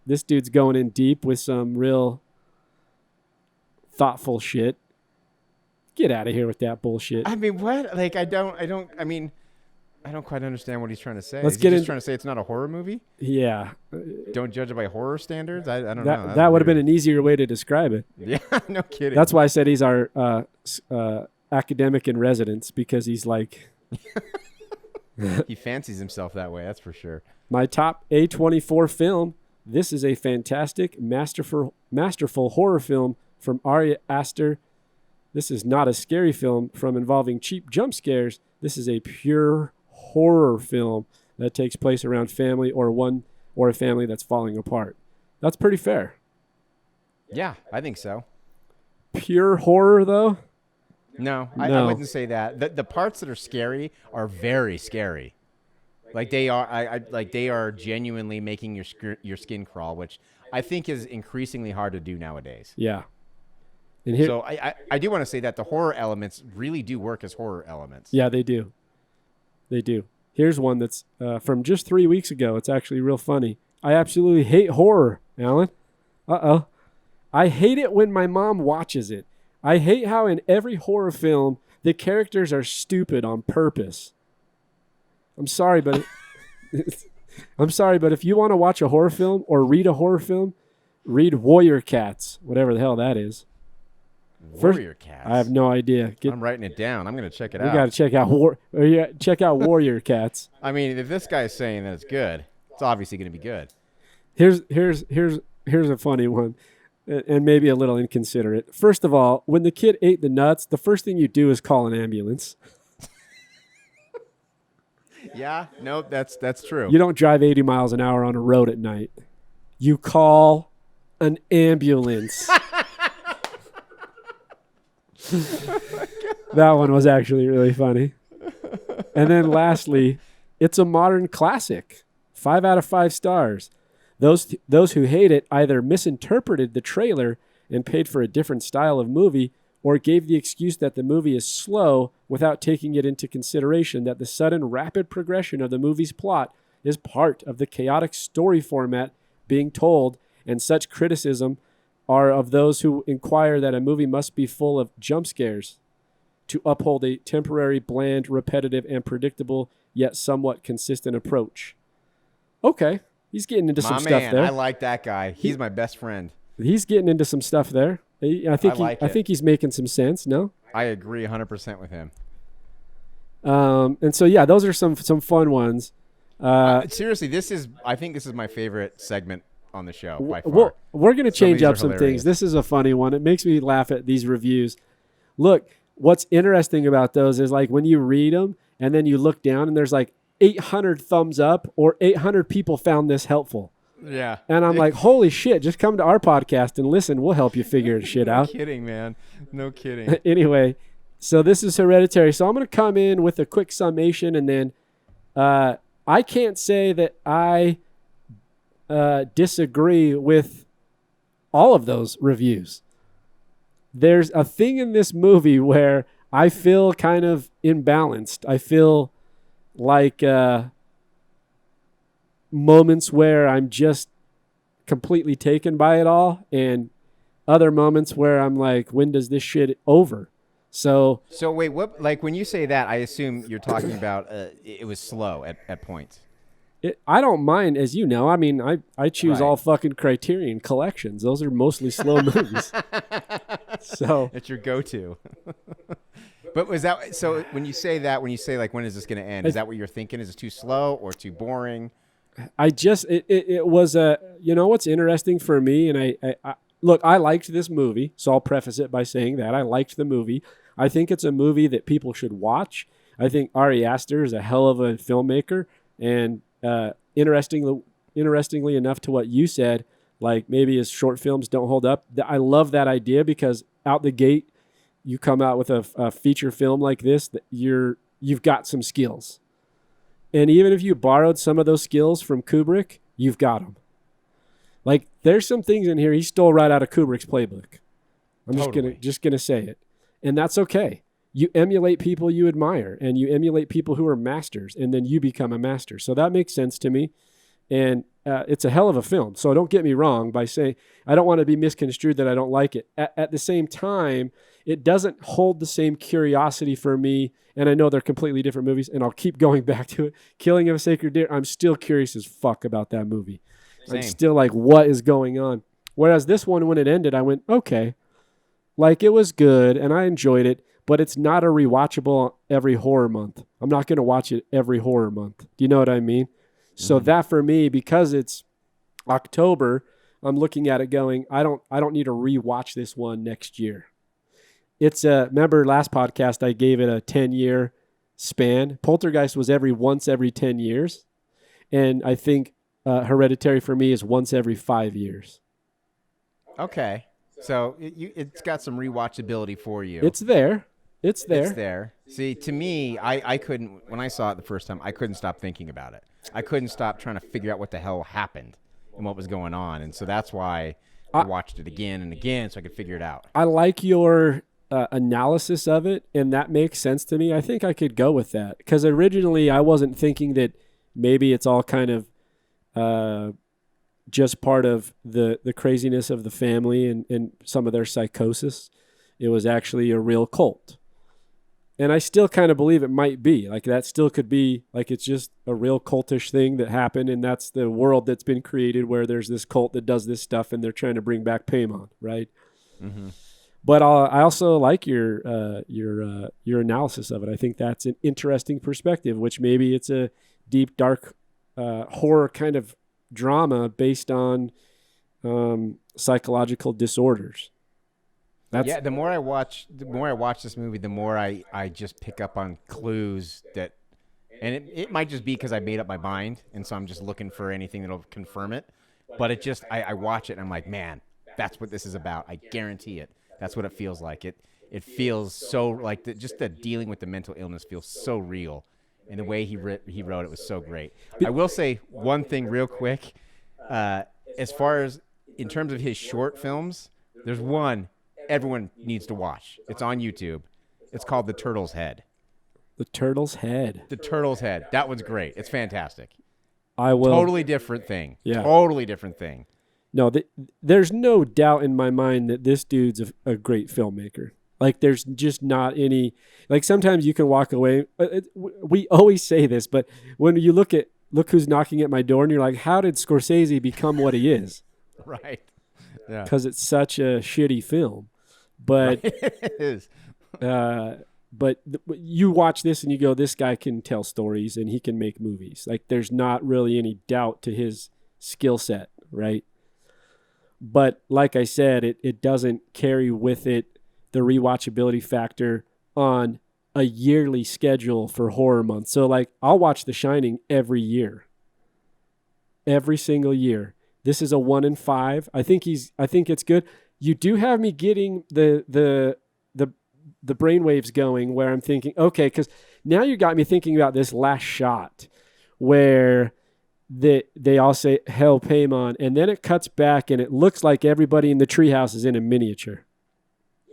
this dude's going in deep with some real thoughtful shit. Get out of here with that bullshit. I mean, what? Like, I don't quite understand what he's trying to say. Let's Is get he in- just trying to say it's not a horror movie? Yeah. Don't judge it by horror standards? I don't know. That would have been an easier way to describe it. Yeah, no kidding. That's why I said he's our academic in residence, because he's like He fancies himself that way, that's for sure. my top A24 film. This is a fantastic, masterful horror film from Ari Aster. This is not a scary film involving cheap jump scares. This is a pure horror film that takes place around family or a family that's falling apart. That's pretty fair. Yeah, I think so. Pure horror, though? No, I No. wouldn't say that. The parts that are scary are very scary. Like they are, they are genuinely making your skin crawl, which I think is increasingly hard to do nowadays. Yeah. And here, So I do want to say that the horror elements really do work as horror elements. yeah, they do. They do. Here's one that's from just 3 weeks ago. It's actually real funny. I absolutely hate horror, Alan. Uh-oh. I hate it when my mom watches it. I hate how in every horror film, the characters are stupid on purpose. I'm sorry, but if you want to watch a horror film or read a horror film, read Warrior Cats, whatever the hell that is. Warrior Cats. I have no idea. I'm writing it down. I'm going to check it We out. got to check out Warrior Cats. I mean, if this guy's saying that it's good, it's obviously going to be good. Here's a funny one, and maybe a little inconsiderate. First of all, when the kid ate the nuts, the first thing you do is call an ambulance. Yeah, no, that's true. You don't drive 80 miles an hour on a road at night. You call an ambulance. That one was actually really funny. And then lastly, it's a modern classic. 5 out of 5 stars. Those who hate it either misinterpreted the trailer and paid for a different style of movie, or gave the excuse that the movie is slow without taking it into consideration that the sudden rapid progression of the movie's plot is part of the chaotic story format being told, and such criticism are of those who inquire that a movie must be full of jump scares to uphold a temporary, bland, repetitive, and predictable, yet somewhat consistent approach. Okay, he's getting into some stuff there. I like that guy. He's my best friend. He's getting into some stuff there. I think he's making some sense. No, I agree 100% with him. and so yeah, those are some fun ones. Seriously, I think this is my favorite segment on the show by far. Well, we're going to change these are up some hilarious. things. This is a funny one. It makes me laugh at these reviews. Look, what's interesting about those is like when you read them and then you look down and there's like 800 thumbs up or 800 people found this helpful. Yeah. And I'm like, holy shit, just come to our podcast and listen. We'll help you figure shit out. No kidding, man. No kidding. Anyway, so this is Hereditary. So I'm going to come in with a quick summation, and then I can't say that I disagree with all of those reviews. There's a thing in this movie where I feel kind of imbalanced. I feel like moments where I'm just completely taken by it all, and other moments where I'm like, when does this shit over? So wait, what? Like when you say that, I assume you're talking about it was slow at points. I don't mind, as you know. I mean, I choose Right. all fucking Criterion collections. Those are mostly slow movies. So It's your go-to. But was that so? When you say like, when is this going to end? Is that what you're thinking? Is it too slow or too boring? it was a, what's interesting for me, and I look, I liked this movie, so I'll preface it by saying that I liked the movie. I think it's a movie that people should watch. I think Ari Aster is a hell of a filmmaker, and interestingly enough to what you said, like maybe his short films don't hold up. I love that idea because out the gate, you come out with a feature film like this, that you've got some skills. And even if you borrowed some of those skills from Kubrick, you've got them. Like there's some things in here he stole right out of Kubrick's playbook. I'm just gonna say it, and that's okay. You emulate people you admire, and you emulate people who are masters, and then you become a master. So that makes sense to me, and it's a hell of a film. So don't get me wrong by saying I don't want to be misconstrued that I don't like it. At the same time, it doesn't hold the same curiosity for me, and I know they're completely different movies, and I'll keep going back to it. Killing of a Sacred Deer, I'm still curious as fuck about that movie. Same. I'm still like, what is going on? Whereas this one, when it ended, I went, okay. Like, it was good, and I enjoyed it, but it's not a rewatchable every horror month. I'm not going to watch it every horror month. Do you know what I mean? So that for me, because it's October, I'm looking at it going, I don't need to rewatch this one next year. It's remember last podcast I gave it a 10-year span. Poltergeist was once every 10 years, and I think Hereditary for me is once every 5 years. Okay, so it's got some rewatchability for you. It's there. It's there. See, to me, I couldn't, when I saw it the first time, I couldn't stop thinking about it. I couldn't stop trying to figure out what the hell happened and what was going on. And so that's why I watched it again and again so I could figure it out. I like your analysis of it, and that makes sense to me. I think I could go with that because originally I wasn't thinking that maybe it's all kind of just part of the craziness of the family and some of their psychosis. It was actually a real cult. And I still kind of believe it might be. Like, that still could be, like, it's just a real cultish thing that happened, and that's the world that's been created where there's this cult that does this stuff, and they're trying to bring back Paimon, right? Mm-hmm. But I also like your analysis of it. I think that's an interesting perspective, which maybe it's a deep, dark horror kind of drama based on psychological disorders. The more I watch this movie, the more I just pick up on clues that, and it might just be because I made up my mind, and so I'm just looking for anything that'll confirm it. But it just, I watch it and I'm like, man, that's what this is about. I guarantee it. That's what it feels like. It feels so like just the dealing with the mental illness feels so real, and the way he wrote it was so great. I will say one thing real quick, as far as in terms of his short films, there's one everyone needs to watch. It's on YouTube. It's called The Turtle's Head. The Turtle's Head. The Turtle's Head. That one's great. It's fantastic. I will. Totally different thing. Yeah. Totally different thing. No, there's no doubt in my mind that this dude's a great filmmaker. Like, there's just not any. Like, sometimes you can walk away. We always say this, but when you look who's knocking at my door, and you're like, how did Scorsese become what he is? Right. Yeah. Because it's such a shitty film. But it is. But you watch this and you go, this guy can tell stories and he can make movies. Like, there's not really any doubt to his skill set, right? But like I said, it doesn't carry with it the rewatchability factor on a yearly schedule for horror month. So, like, I'll watch The Shining every year. Every single year. This is a 1 in 5. I think it's good. You do have me getting the brainwaves going where I'm thinking, okay, because now you got me thinking about this last shot where they all say "Hell, Paimon," and then it cuts back and it looks like everybody in the treehouse is in a miniature.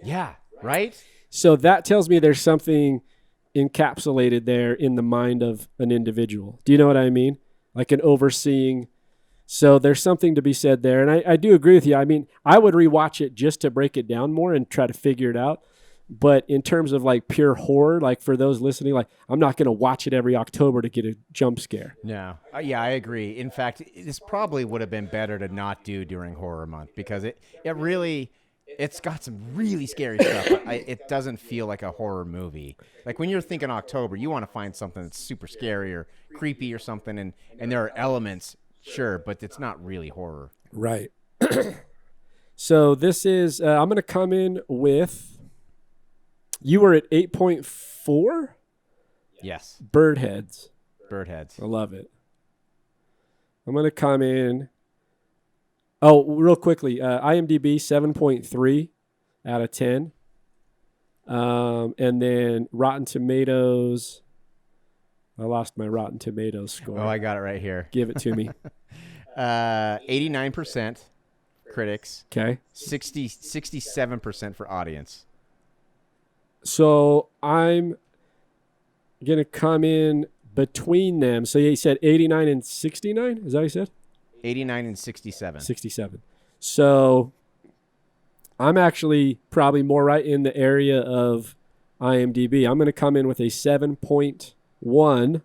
Yeah, right? So that tells me there's something encapsulated there in the mind of an individual. Do you know what I mean? Like an overseeing. So there's something to be said there. And I do agree with you. I mean, I would rewatch it just to break it down more and try to figure it out. But in terms of like pure horror, like for those listening, like I'm not going to watch it every October to get a jump scare. No. Yeah, I agree. In fact, this probably would have been better to not do during horror month because it really, It's got some really scary stuff, but it doesn't feel like a horror movie. Like when you're thinking October, you want to find something that's super scary or creepy or something, and there are elements, sure, but it's not really horror. Right. So this is, I'm going to come in with, you were at 8.4? Yes. Birdheads. Birdheads. I love it. I'm going to come in. Oh, real quickly, IMDb 7.3 out of 10. And then Rotten Tomatoes. I lost my Rotten Tomatoes score. Oh, I got it right here. Give it to me. 89% critics. Okay. 67% for audience. So I'm going to come in between them. So you said 89 and 69? Is that what you said? 89 and 67. 67. So I'm actually probably more right in the area of IMDb. I'm going to come in with a 7.1.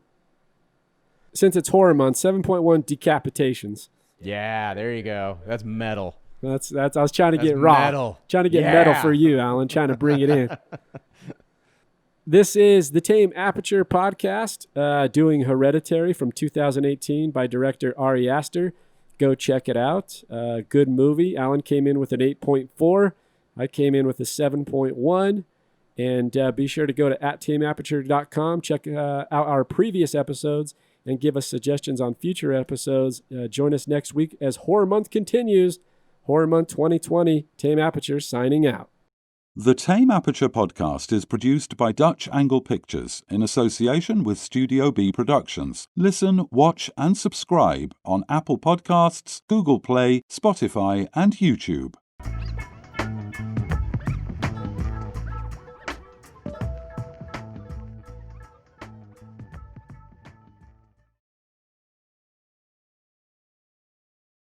Since it's horror month, 7.1 decapitations. Yeah, there you go. That's metal. That's. I was trying to That's get raw. metal. Trying to get Yeah. metal for you, Alan. Trying to bring it in. This is the Tame Aperture podcast, doing Hereditary from 2018 by director Ari Aster. Go check it out. Good movie. Alan came in with an 8.4. I came in with a 7.1. And be sure to go to @tameaperture.com. Check out our previous episodes and give us suggestions on future episodes. Join us next week as Horror Month continues. Horror Month 2020. Tame Aperture signing out. The Tame Aperture podcast is produced by Dutch Angle Pictures in association with Studio B Productions. Listen, watch, and subscribe on Apple Podcasts, Google Play, Spotify, and YouTube.